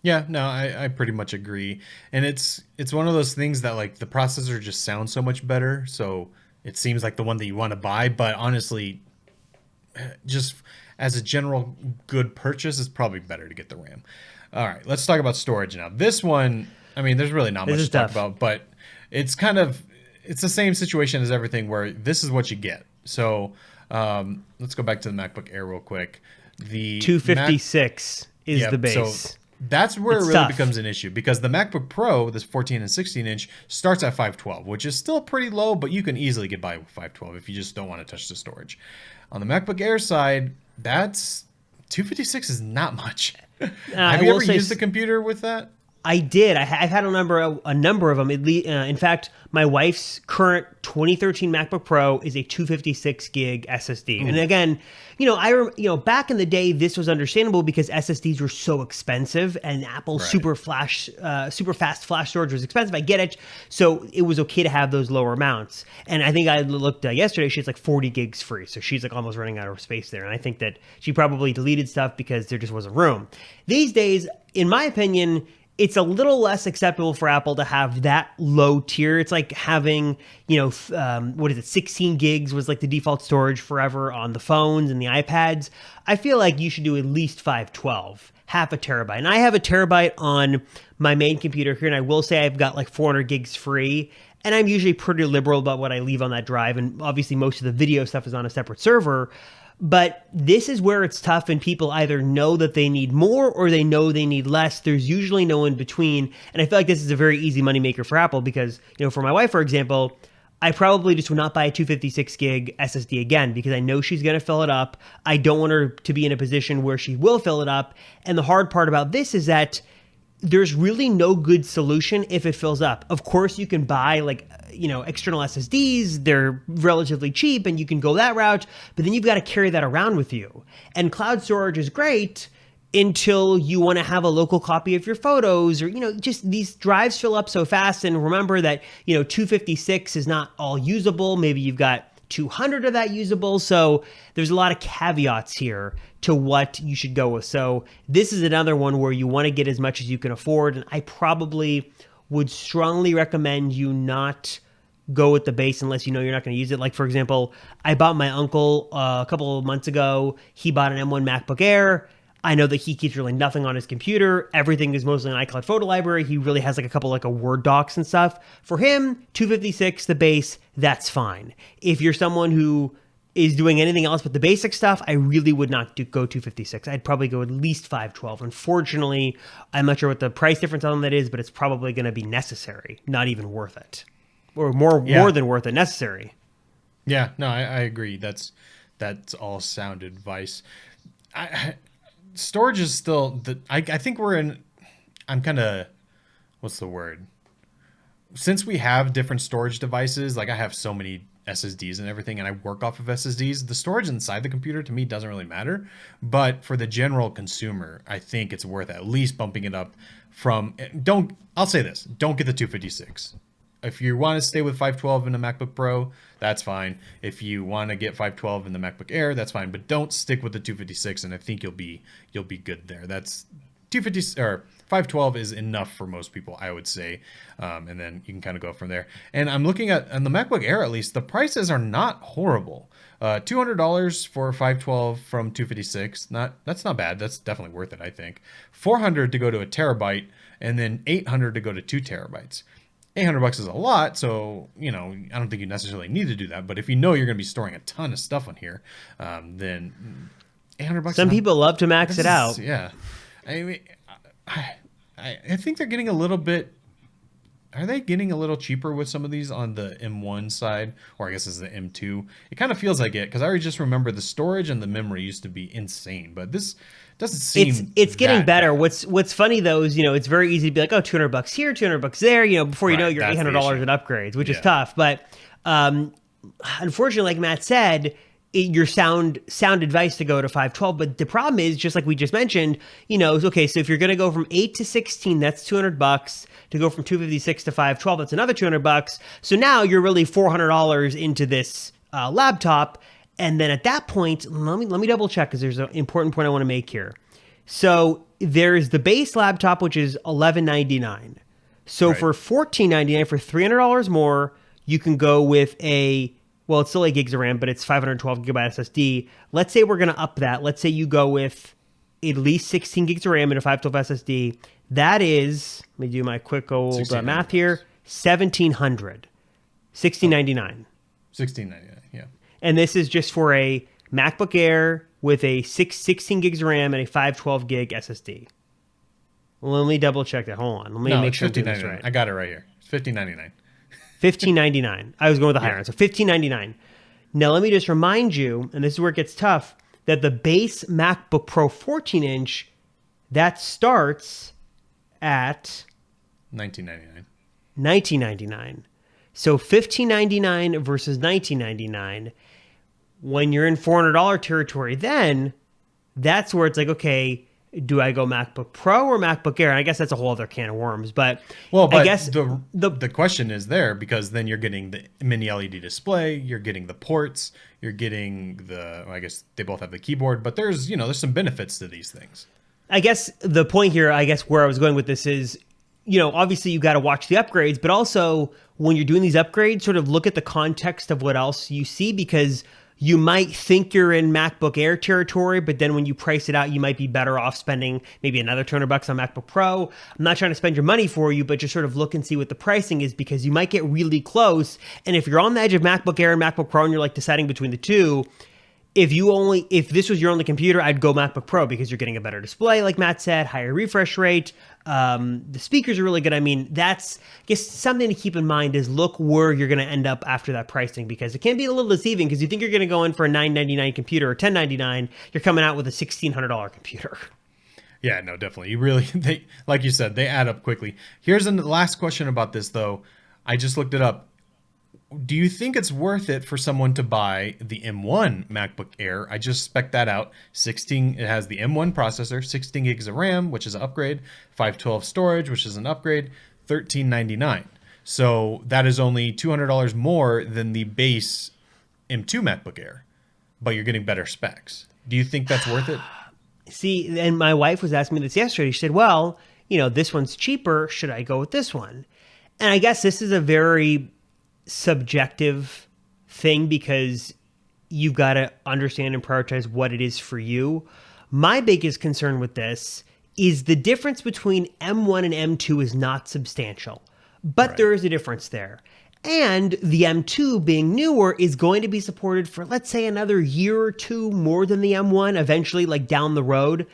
yeah, no, I pretty much agree. And it's one of those things that like the processor just sounds so much better. So it seems like the one that you want to buy, but honestly, just as a general good purchase, it's probably better to get the RAM. All right, let's talk about storage now. This one, I mean, there's really not much to talk about, but it's it's the same situation as everything where this is what you get. So let's go back to the MacBook Air real quick. The 256 is the base. So that's where It's it really tough. becomes an issue because the MacBook Pro, this 14 and 16 inch, starts at 512, which is still pretty low, but you can easily get by with 512 if you just don't want to touch the storage. On the MacBook Air side, that's 256 is not much. Have you ever used the computer with that? I did. I've had a number of them. In fact, my wife's current 2013 MacBook Pro is a 256 gig SSD. And again, back in the day, this was understandable because SSDs were so expensive, and Apple's super fast flash storage was expensive. I get it. So it was okay to have those lower amounts. And I think I looked yesterday; she's like 40 gigs free, so she's like almost running out of space there. And I think that she probably deleted stuff because there just wasn't room. These days, in my opinion, it's a little less acceptable for Apple to have that low tier. It's like having, 16 gigs was like the default storage forever on the phones and the iPads. I feel like you should do at least 512, half a terabyte. And I have a terabyte on my main computer here, and I will say I've got like 400 gigs free. And I'm usually pretty liberal about what I leave on that drive. And obviously most of the video stuff is on a separate server. But this is where it's tough, and people either know that they need more or they know they need less. There's usually no in between. And I feel like this is a very easy moneymaker for Apple because, for my wife, for example, I probably just would not buy a 256 gig SSD again because I know she's going to fill it up. I don't want her to be in a position where she will fill it up. And the hard part about this is that there's really no good solution if it fills up. Of course, you can buy external SSDs. They're relatively cheap and you can go that route, but then you've got to carry that around with you. And cloud storage is great until you want to have a local copy of your photos or, just these drives fill up so fast. And remember that, 256 is not all usable. Maybe you've got 200 of that usable. So there's a lot of caveats here to what you should go with. So this is another one where you want to get as much as you can afford. And I probably would strongly recommend you not go with the base unless you know you're not going to use it. Like, for example, I bought my uncle a couple of months ago. He bought an M1 MacBook Air. I know that he keeps really nothing on his computer. Everything is mostly an iCloud photo library. He really has like a couple a Word docs and stuff. For him, 256, the base, that's fine. If you're someone who is doing anything else but the basic stuff, I really would not go 256. I'd probably go at least 512. Unfortunately, I'm not sure what the price difference on that is, but it's probably going to be necessary, not even worth it. Or more than worth it, necessary. Yeah, no, I agree. That's all sound advice. Storage is still I think I'm kind of, what's the word? Since we have different storage devices, like I have so many SSDs and everything, and I work off of SSDs, the storage inside the computer to me doesn't really matter. But for the general consumer, I think it's worth at least bumping it up I'll say this, don't get the 256. If you want to stay with 512 in a MacBook Pro, that's fine. If you want to get 512 in the MacBook Air, that's fine. But don't stick with the 256, and I think you'll be good there. That's 250 or 512 is enough for most people, I would say, and then you can kind of go from there. And I'm looking at on the MacBook Air, at least the prices are not horrible. $200 for 512 from 256. That's not bad. That's definitely worth it, I think. $400 to go to a terabyte, and then $800 to go to 2 terabytes. $800 is a lot, so I don't think you necessarily need to do that. But if you know you're going to be storing a ton of stuff on here, then $800. Some people love to max it out. Yeah, I mean, I, I think they're getting a little bit. Are they getting a little cheaper with some of these on the M1 side, or I guess it's the M2? It kind of feels like it because I just remember the storage and the memory used to be insane, but this doesn't seem It's getting that better. bad. What's funny though is, it's very easy to be like, oh, $200 here, $200 there, before you know, Right, you're that's the $800 issue. in upgrades, which is Yeah. tough. But um, unfortunately, like Matt said, your sound advice to go to 512. But the problem is, just like we just mentioned, okay, so if you're going to go from 8 to 16, that's $200. To go from 256 to 512, that's another $200. So now you're really $400 into this laptop. And then at that point, let me double check, because there's an important point I want to make here. So there's the base laptop, which is $1199. So Right. for $1499, for $300 more, you can go with it's still 8 gigs of RAM, but it's 512 gigabyte SSD. Let's say we're going to up that. Let's say you go with at least 16 gigs of RAM and a 512 SSD. That is, let me do my quick old 1600 math here, bucks. 1700, 1699. 1699. Yeah. And this is just for a MacBook Air with a 16 gigs of RAM and a 512 gig SSD. Let me double check that. Hold on. Let me No, make it's sure I'm doing this 1599. right. I got it right here. It's 1599. 1599. I was going with the higher Yeah. end. So 1599. Now let me just remind you, and this is where it gets tough, that the base MacBook Pro 14-inch, that starts at 1999. 1999. So 1599 versus 1999. When you're in $400 territory, then that's where it's like, okay, do I go MacBook Pro or MacBook Air? And I guess that's a whole other can of worms. But Well, but I guess the question is there because then you're getting the mini LED display, you're getting the ports, you're getting I guess they both have the keyboard, but there's some benefits to these things. I guess the point here, I guess where I was going with this is, obviously you got to watch the upgrades, but also when you're doing these upgrades, sort of look at the context of what else you see, because you might think you're in MacBook Air territory, but then when you price it out, you might be better off spending maybe another $200 on MacBook Pro. I'm not trying to spend your money for you, but just sort of look and see what the pricing is, because you might get really close. And if you're on the edge of MacBook Air and MacBook Pro and you're like deciding between the two, if this was your only computer, I'd go MacBook Pro, because you're getting a better display, like Matt said, higher refresh rate. The speakers are really good. I mean, that's, I guess, something to keep in mind is look where you're going to end up after that pricing, because it can be a little deceiving, because you think you're going to go in for a $999 computer or $1099, you're coming out with a $1,600 computer. Yeah, no, definitely. They like you said, they add up quickly. Here's the last question about this though. I just looked it up. Do you think it's worth it for someone to buy the M1 MacBook Air? I just spec'd that out. It has the M1 processor, 16 gigs of RAM, which is an upgrade, 512 storage, which is an upgrade, $1399. So that is only $200 more than the base M2 MacBook Air, but you're getting better specs. Do you think that's worth it? See, and my wife was asking me this yesterday. She said, well, this one's cheaper. Should I go with this one? And I guess this is a very subjective thing, because you've got to understand and prioritize what it is for you. My biggest concern with this is the difference between M1 and M2 is not substantial, but Right. there is a difference there. And the M2 being newer is going to be supported for, let's say, another year or two more than the M1, eventually, like down the road.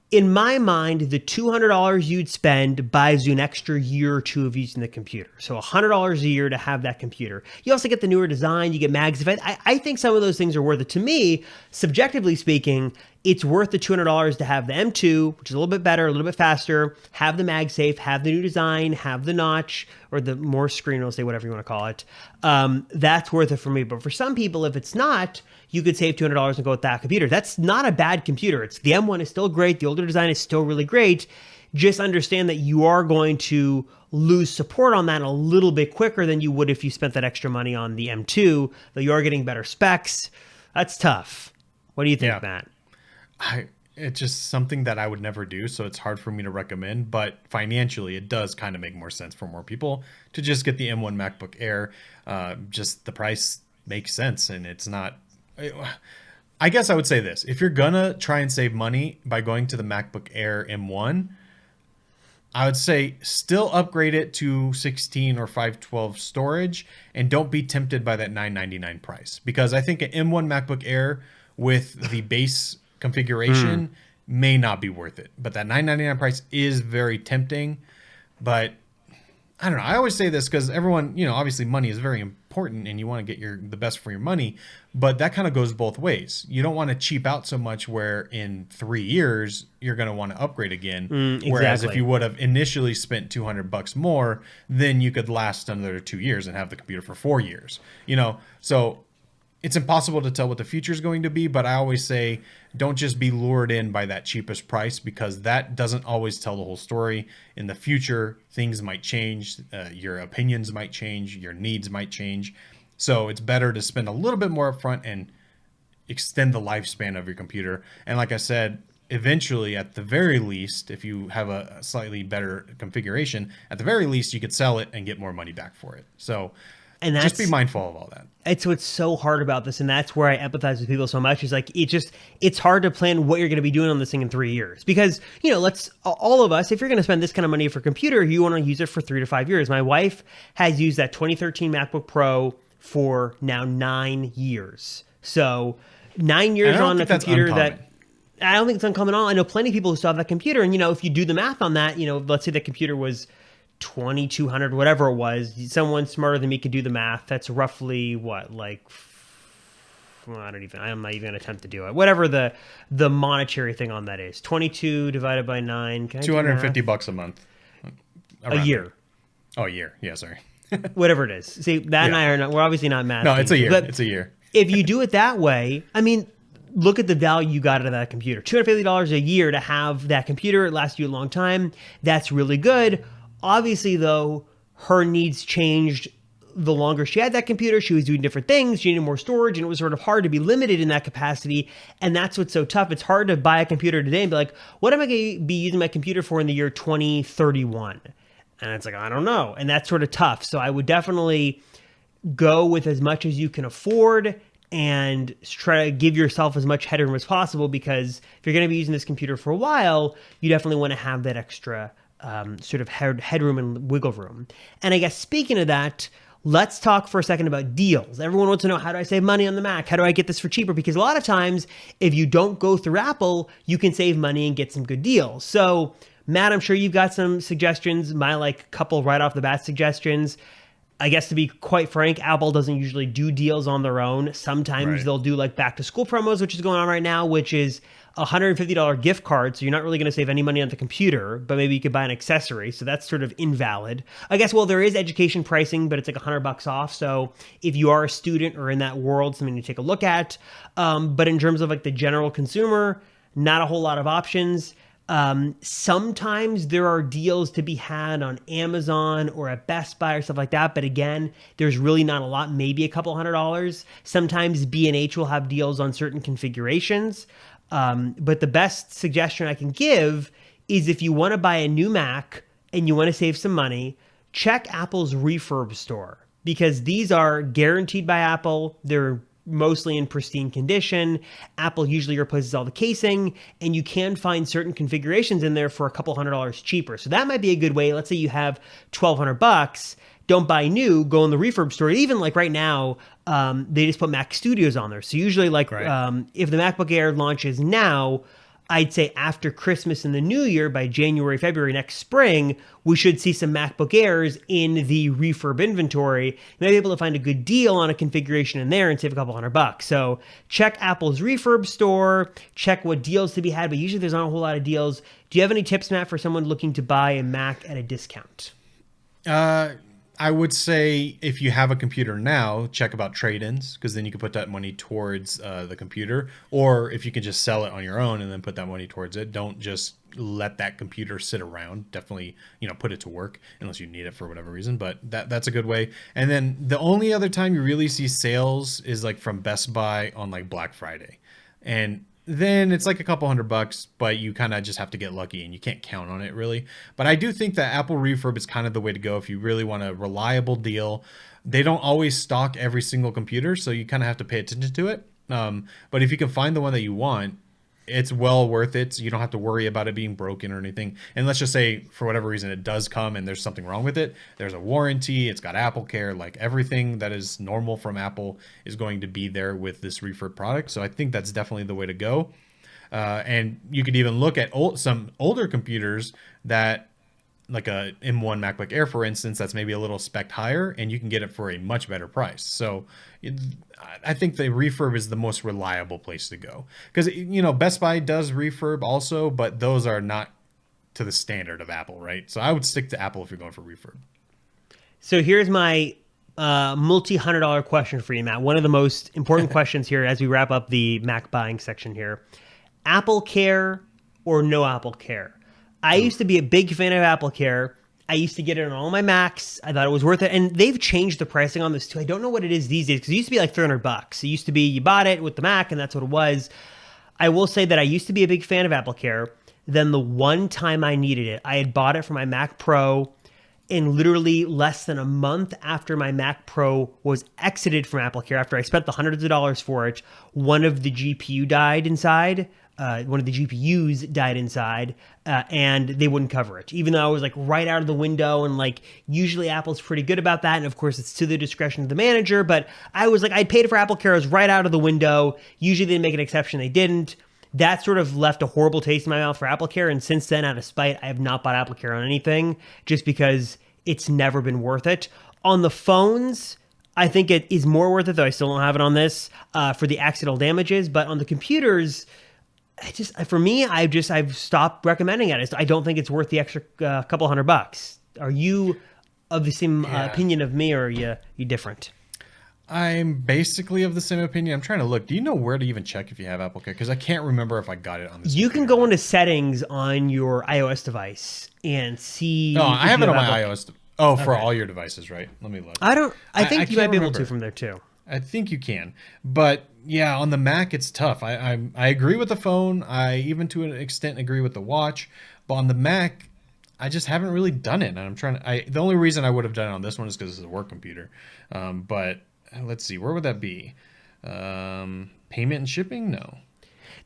In my mind, the $200 you'd spend buys you an extra year or two of using the computer. So $100 a year to have that computer. You also get the newer design, you get MagSafe. I think some of those things are worth it. To me, subjectively speaking, it's worth the $200 to have the M2, which is a little bit better, a little bit faster, have the MagSafe, have the new design, have the notch, or the more screen, we'll say whatever you want to call it. That's worth it for me. But for some people, if it's not, you could save $200 and go with that computer. That's not a bad computer. The M1 is still great. The older design is still really great. Just understand that you are going to lose support on that a little bit quicker than you would if you spent that extra money on the M2, though you are getting better specs. That's tough. What do you think, Yeah. Matt? It's just something that I would never do, so it's hard for me to recommend. But financially, it does kind of make more sense for more people to just get the M1 MacBook Air. Just the price makes sense, and it's not. I guess I would say this: if you're gonna try and save money by going to the MacBook Air M1, I would say still upgrade it to 16 or 512 storage, and don't be tempted by that $999 price, because I think an M1 MacBook Air with the base configuration may not be worth it. But that $999 price is very tempting. But I don't know. I always say this because everyone, obviously money is very important and you want to get the best for your money, but that kind of goes both ways. You don't want to cheap out so much where in 3 years you're going to want to upgrade again. Whereas if you would have initially spent $200 more, then you could last another 2 years and have the computer for 4 years. So it's impossible to tell what the future is going to be, but I always say don't just be lured in by that cheapest price, because that doesn't always tell the whole story. In the future, things might change, your opinions might change, your needs might change. So it's better to spend a little bit more upfront and extend the lifespan of your computer. And like I said, eventually, at the very least, if you have a slightly better configuration, at the very least, you could sell it and get more money back for it. So and just be mindful of all that. It's what's so hard about this, and that's where I empathize with people so much. Is like it's hard to plan what you're going to be doing on this thing in 3 years, because all of us, if you're going to spend this kind of money for a computer, you want to use it for 3 to 5 years. My wife has used that 2013 MacBook Pro for now 9 years. So 9 years on a computer that. I don't think it's uncommon at all. I know plenty of people who still have that computer, and if you do the math on that, let's say the computer was 2200, whatever it was, someone smarter than me could do the math. That's roughly what, like, well, I'm not even gonna attempt to do it. Whatever the monetary thing on that is, 22 divided by 9, $250 a month, a year. Oh, a year. Yeah, sorry. Whatever it is. See, that and I are not. We're obviously not math. No, it's a year. But it's a year. If you do it that way, I mean, look at the value you got out of that computer. $250 a year to have that computer. It lasts you a long time. That's really good. Obviously, though, her needs changed the longer she had that computer. She was doing different things. She needed more storage, and it was sort of hard to be limited in that capacity. And that's what's so tough. It's hard to buy a computer today and be like, what am I going to be using my computer for in the year 2031? And it's like, I don't know. And that's sort of tough. So I would definitely go with as much as you can afford and try to give yourself as much headroom as possible, because if you're going to be using this computer for a while, you definitely want to have that extra sort of headroom and wiggle room. And I guess speaking of that, let's talk for a second about deals. Everyone wants to know, how do I save money on the Mac? How do I get this for cheaper? Because a lot of times, if you don't go through Apple, you can save money and get some good deals. So Matt, I'm sure you've got some suggestions. My couple right off the bat suggestions. I guess to be quite frank, Apple doesn't usually do deals on their own. Sometimes they'll do back to school promos, which is going on right now, which is a $150 gift card. So you're not really going to save any money on the computer, but maybe you could buy an accessory. So that's sort of invalid. I guess, well, there is education pricing, but it's like $100 off. So if you are a student or in that world, something to take a look at. But in terms of the general consumer, not a whole lot of options. Sometimes there are deals to be had on Amazon or at Best Buy or stuff like that. But again, there's really not a lot, maybe a couple $100. Sometimes B&H will have deals on certain configurations. But the best suggestion I can give is, if you want to buy a new Mac and you want to save some money, check Apple's refurb store, because these are guaranteed by Apple. They're mostly in pristine condition. Apple usually replaces all the casing, and you can find certain configurations in there for a couple $100 cheaper. So that might be a good way. Let's say you have $1,200. Don't buy new, go in the refurb store. Even right now, they just put Mac Studios on there. So usually if the MacBook Air launches now, I'd say after Christmas and the New Year, by January, February next spring, we should see some MacBook Airs in the refurb inventory. You might be able to find a good deal on a configuration in there and save a couple $100. So check Apple's refurb store, check what deals to be had, but usually there's not a whole lot of deals. Do you have any tips, Matt, for someone looking to buy a Mac at a discount? I would say if you have a computer now, check about trade-ins, because then you can put that money towards the computer. Or if you can just sell it on your own and then put that money towards it, don't just let that computer sit around. Definitely, put it to work unless you need it for whatever reason. But that's a good way. And then the only other time you really see sales is from Best Buy on Black Friday. And then it's a couple $100, but you kind of just have to get lucky and you can't count on it really. But I do think that Apple refurb is kind of the way to go if you really want a reliable deal. They don't always stock every single computer, so you kind of have to pay attention to it. But if you can find the one that you want, it's well worth it. So you don't have to worry about it being broken or anything. And let's just say for whatever reason it does come and there's something wrong with it. There's a warranty. It's got Apple Care. Everything that is normal from Apple is going to be there with this refurb product. So I think that's definitely the way to go. And you could even look at some older computers that, like a M1 MacBook Air, for instance, that's maybe a little spec higher, and you can get it for a much better price. So I think the refurb is the most reliable place to go, because Best Buy does refurb also, but those are not to the standard of Apple, right? So I would stick to Apple if you're going for refurb. So here's my multi-$100 question for you, Matt. One of the most important questions here as we wrap up the Mac buying section here. Apple Care or no Apple Care? I used to be a big fan of Apple Care. I used to get it on all my Macs. I thought it was worth it. And they've changed the pricing on this too. I don't know what it is these days, because it used to be like $300. It used to be you bought it with the Mac and that's what it was. I will say that I used to be a big fan of Apple Care. Then the one time I needed it, I had bought it for my Mac Pro, and literally less than a month after my Mac Pro was exited from Apple Care, after I spent the hundreds of dollars for it, one of the GPU died inside. One of the GPUs died inside, and they wouldn't cover it, even though I was like right out of the window. And like usually Apple's pretty good about that, and of course it's to the discretion of the manager. But I was like, I'd paid for Apple Care, I was right out of the window. Usually they make an exception, they didn't. That sort of left a horrible taste in my mouth for Apple Care, and since then, out of spite, I have not bought Apple Care on anything, just because it's never been worth it. On the phones, I think it is more worth it, though I still don't have it on this, for the accidental damages. But on the computers, for me, I've stopped recommending it. I don't think it's worth the extra couple $100. Are you of the same opinion of me, or are you different? I'm basically of the same opinion. I'm trying to look. Do you know where to even check if you have Apple Care? Because I can't remember if I got it on this. You can go into settings on your iOS device and see. No, I have it on my iOS. For all your devices, right? Let me look. I think you might be able to from there too. I think you can, but yeah, on the Mac it's tough. I agree with the phone. I even to an extent agree with the watch, but on the Mac, I just haven't really done it. And I'm trying to. The only reason I would have done it on this one is because it's a work computer. But let's see, where would that be? Payment and shipping? No.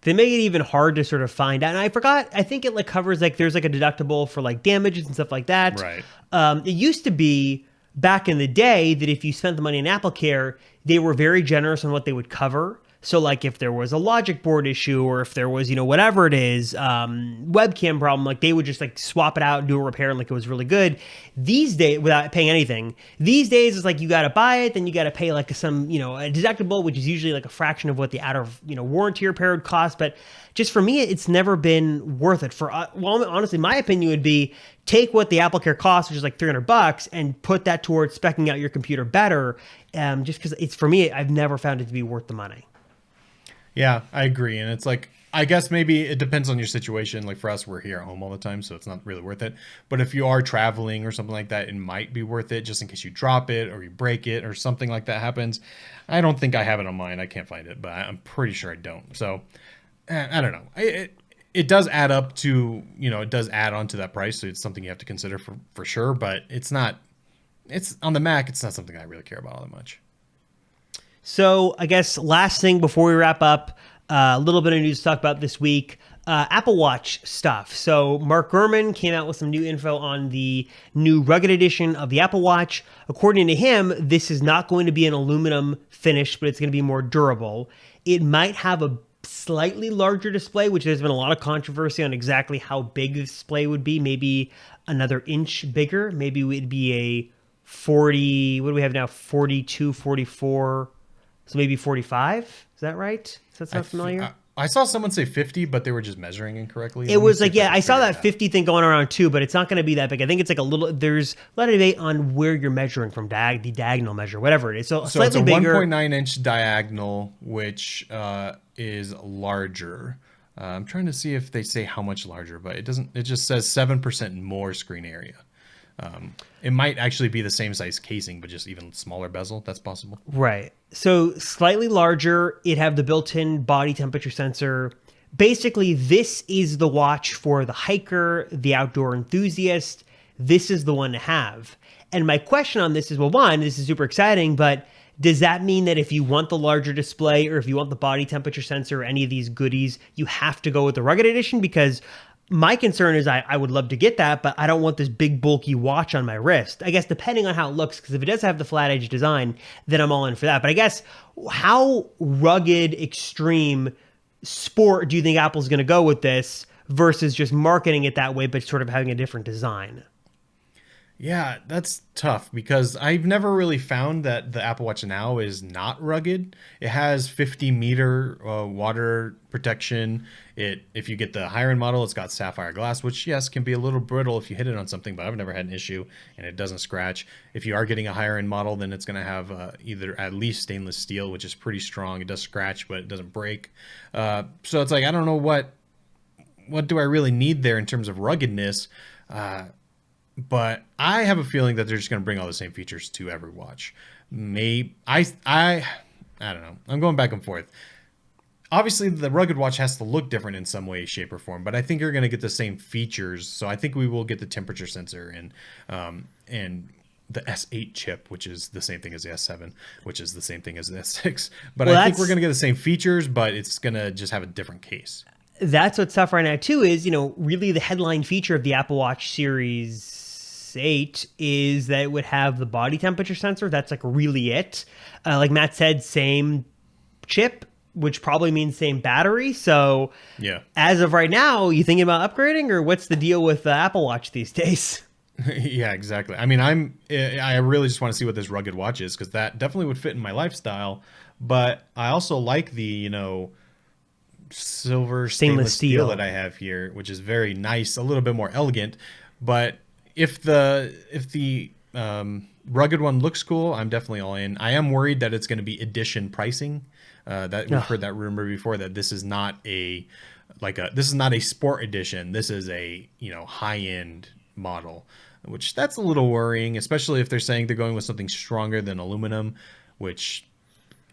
They make it even hard to sort of find out. And I forgot, I think it like covers like there's like a deductible for like damages and stuff like that. Right. It used to be back in the day that if you spent the money in Apple Care, they were very generous on what they would cover. So like if there was a logic board issue, or if there was, whatever it is, webcam problem, like they would just like swap it out and do a repair, and like it was really good. These days, without paying anything, these days it's like you got to buy it, then you got to pay like a deductible, which is usually like a fraction of what the out of warranty repair would cost. But just for me, it's never been worth it. Honestly, my opinion would be take what the Apple Care costs, which is like $300, and put that towards speccing out your computer better. Just because it's, for me, I've never found it to be worth the money. Yeah, I agree. And it's like, I guess maybe it depends on your situation. Like for us, we're here at home all the time, so it's not really worth it. But if you are traveling or something like that, it might be worth it, just in case you drop it or you break it or something like that happens. I don't think I have it on mine. I can't find it, but I'm pretty sure I don't. So I don't know. It does add up to, it does add on to that price. So it's something you have to consider for sure. But it's on the Mac, it's not something I really care about all that much. So I guess last thing before we wrap up, a little bit of news to talk about this week. Apple Watch stuff. So Mark Gurman came out with some new info on the new rugged edition of the Apple Watch. According to him, this is not going to be an aluminum finish, but it's going to be more durable. It might have a slightly larger display, which there's been a lot of controversy on exactly how big the display would be. Maybe another inch bigger. Maybe it would be a 40, what do we have now? 42, 44, so maybe 45. Is that right? Does that sound familiar? I saw someone say 50, but they were just measuring incorrectly. It was like, yeah, I saw that 50 thing going around too, but it's not going to be that big. I think it's like there's a lot of debate on where you're measuring from, the diagonal measure, whatever it is. So slightly it's a bigger. 1.9 inch diagonal, which is larger. I'm trying to see if they say how much larger, but it doesn't. It just says 7% more screen area. It might actually be the same size casing, but just even smaller bezel. That's possible. Right. So slightly larger. It have the built-in body temperature sensor. Basically, this is the watch for the hiker, the outdoor enthusiast. This is the one to have. And my question on this is, well, one, this is super exciting, but does that mean that if you want the larger display, or if you want the body temperature sensor, or any of these goodies, you have to go with the rugged edition? Because my concern is I would love to get that, but I don't want this big bulky watch on my wrist. I guess depending on how it looks, because if it does have the flat edge design, then I'm all in for that. But I guess how rugged, extreme, sport do you think Apple's going to go with this versus just marketing it that way, but sort of having a different design? Yeah, that's tough because I've never really found that the Apple Watch Now is not rugged. It has 50-meter water protection. If you get the higher end model, it's got sapphire glass, which yes can be a little brittle if you hit it on something, but I've never had an issue and it doesn't scratch. If you are getting a higher end model, then it's going to have either at least stainless steel, which is pretty strong. It does scratch, but it doesn't break. So it's like I don't know what do I really need there in terms of ruggedness. But I have a feeling that they're just going to bring all the same features to every watch. I don't know. I'm going back and forth. Obviously, the rugged watch has to look different in some way, shape, or form, but I think you're going to get the same features. So I think we will get the temperature sensor and the S8 chip, which is the same thing as the S7, which is the same thing as the S6. But I think we're going to get the same features, but it's going to just have a different case. That's what's tough right now too. Is really the headline feature of the Apple Watch Series 8 is that it would have the body temperature sensor. That's like really it. Like Matt said, same chip, which probably means same battery. So yeah, as of right now, you thinking about upgrading, or what's the deal with the Apple Watch these days? Yeah, exactly. I mean, I really just want to see what this rugged watch is because that definitely would fit in my lifestyle. But I also like the silver stainless steel that I have here, which is very nice, a little bit more elegant. But if the rugged one looks cool, I'm definitely all in. I am worried that it's going to be edition pricing. That we've heard that rumor before, that this is not a sport edition. This is a high end model, which that's a little worrying, especially if they're saying they're going with something stronger than aluminum, which.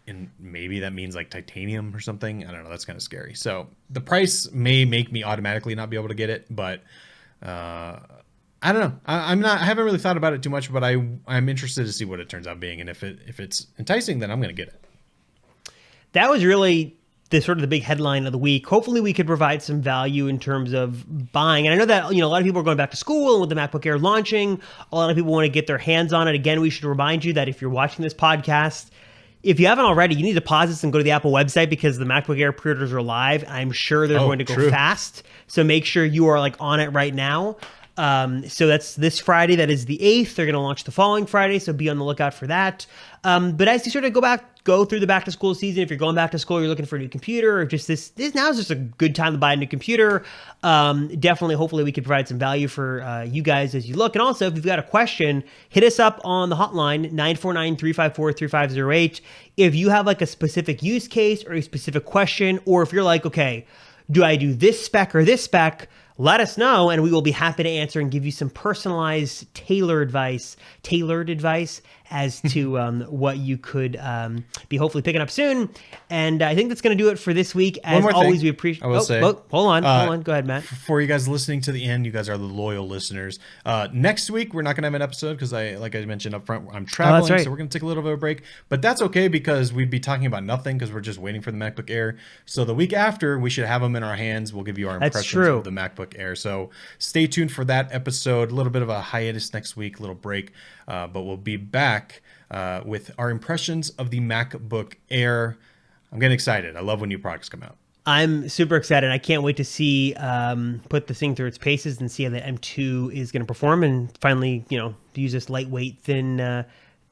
And maybe that means like titanium or something. I don't know. That's kind of scary. So the price may make me automatically not be able to get it, but I don't know. I haven't really thought about it too much, but I'm interested to see what it turns out being, and if it's enticing, then I'm going to get it. That was really the sort of the big headline of the week. Hopefully, we could provide some value in terms of buying. And I know that a lot of people are going back to school, and with the MacBook Air launching, a lot of people want to get their hands on it. Again, we should remind you that if you're watching this podcast, if you haven't already, you need to pause this and go to the Apple website because the MacBook Air pre-orders are live. I'm sure they're going to go fast. So make sure you are on it right now. So that's this Friday. That is the 8th. They're going to launch the following Friday. So be on the lookout for that. But as you sort of go through the back to school season, if you're going back to school, you're looking for a new computer, or just this now is just a good time to buy a new computer. Definitely, hopefully we could provide some value for you guys as you look. And also, if you've got a question, hit us up on the hotline, 949-354-3508. If you have a specific use case or a specific question, or if you're like, okay, do I do this spec or this spec? Let us know, and we will be happy to answer and give you some personalized, tailored advice as to what you could be hopefully picking up soon. And I think that's going to do it for this week. As always, we appreciate. Hold on. Go ahead, Matt. For you guys listening to the end, you guys are the loyal listeners. Next week we're not going to have an episode because like I mentioned up front, I'm traveling, so we're going to take a little bit of a break. But that's okay because we'd be talking about nothing because we're just waiting for the MacBook Air. So the week after, we should have them in our hands. We'll give you our impressions of the MacBook Air. So stay tuned for that episode. A little bit of a hiatus next week, a little break, but we'll be back with our impressions of the MacBook Air. I'm getting excited. I love when new products come out. I'm super excited. I can't wait to see put this thing through its paces and see how the M2 is going to perform, and finally, use this lightweight, thin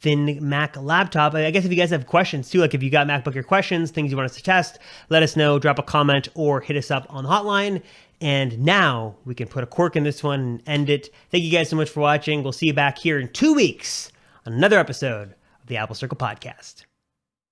Mac laptop. I guess if you guys have questions too, like if you got MacBook Air questions, things you want us to test, let us know, drop a comment, or hit us up on the hotline. And now we can put a cork in this one and end it. Thank you guys so much for watching. We'll see you back here in 2 weeks on another episode of the Apple Circle Podcast.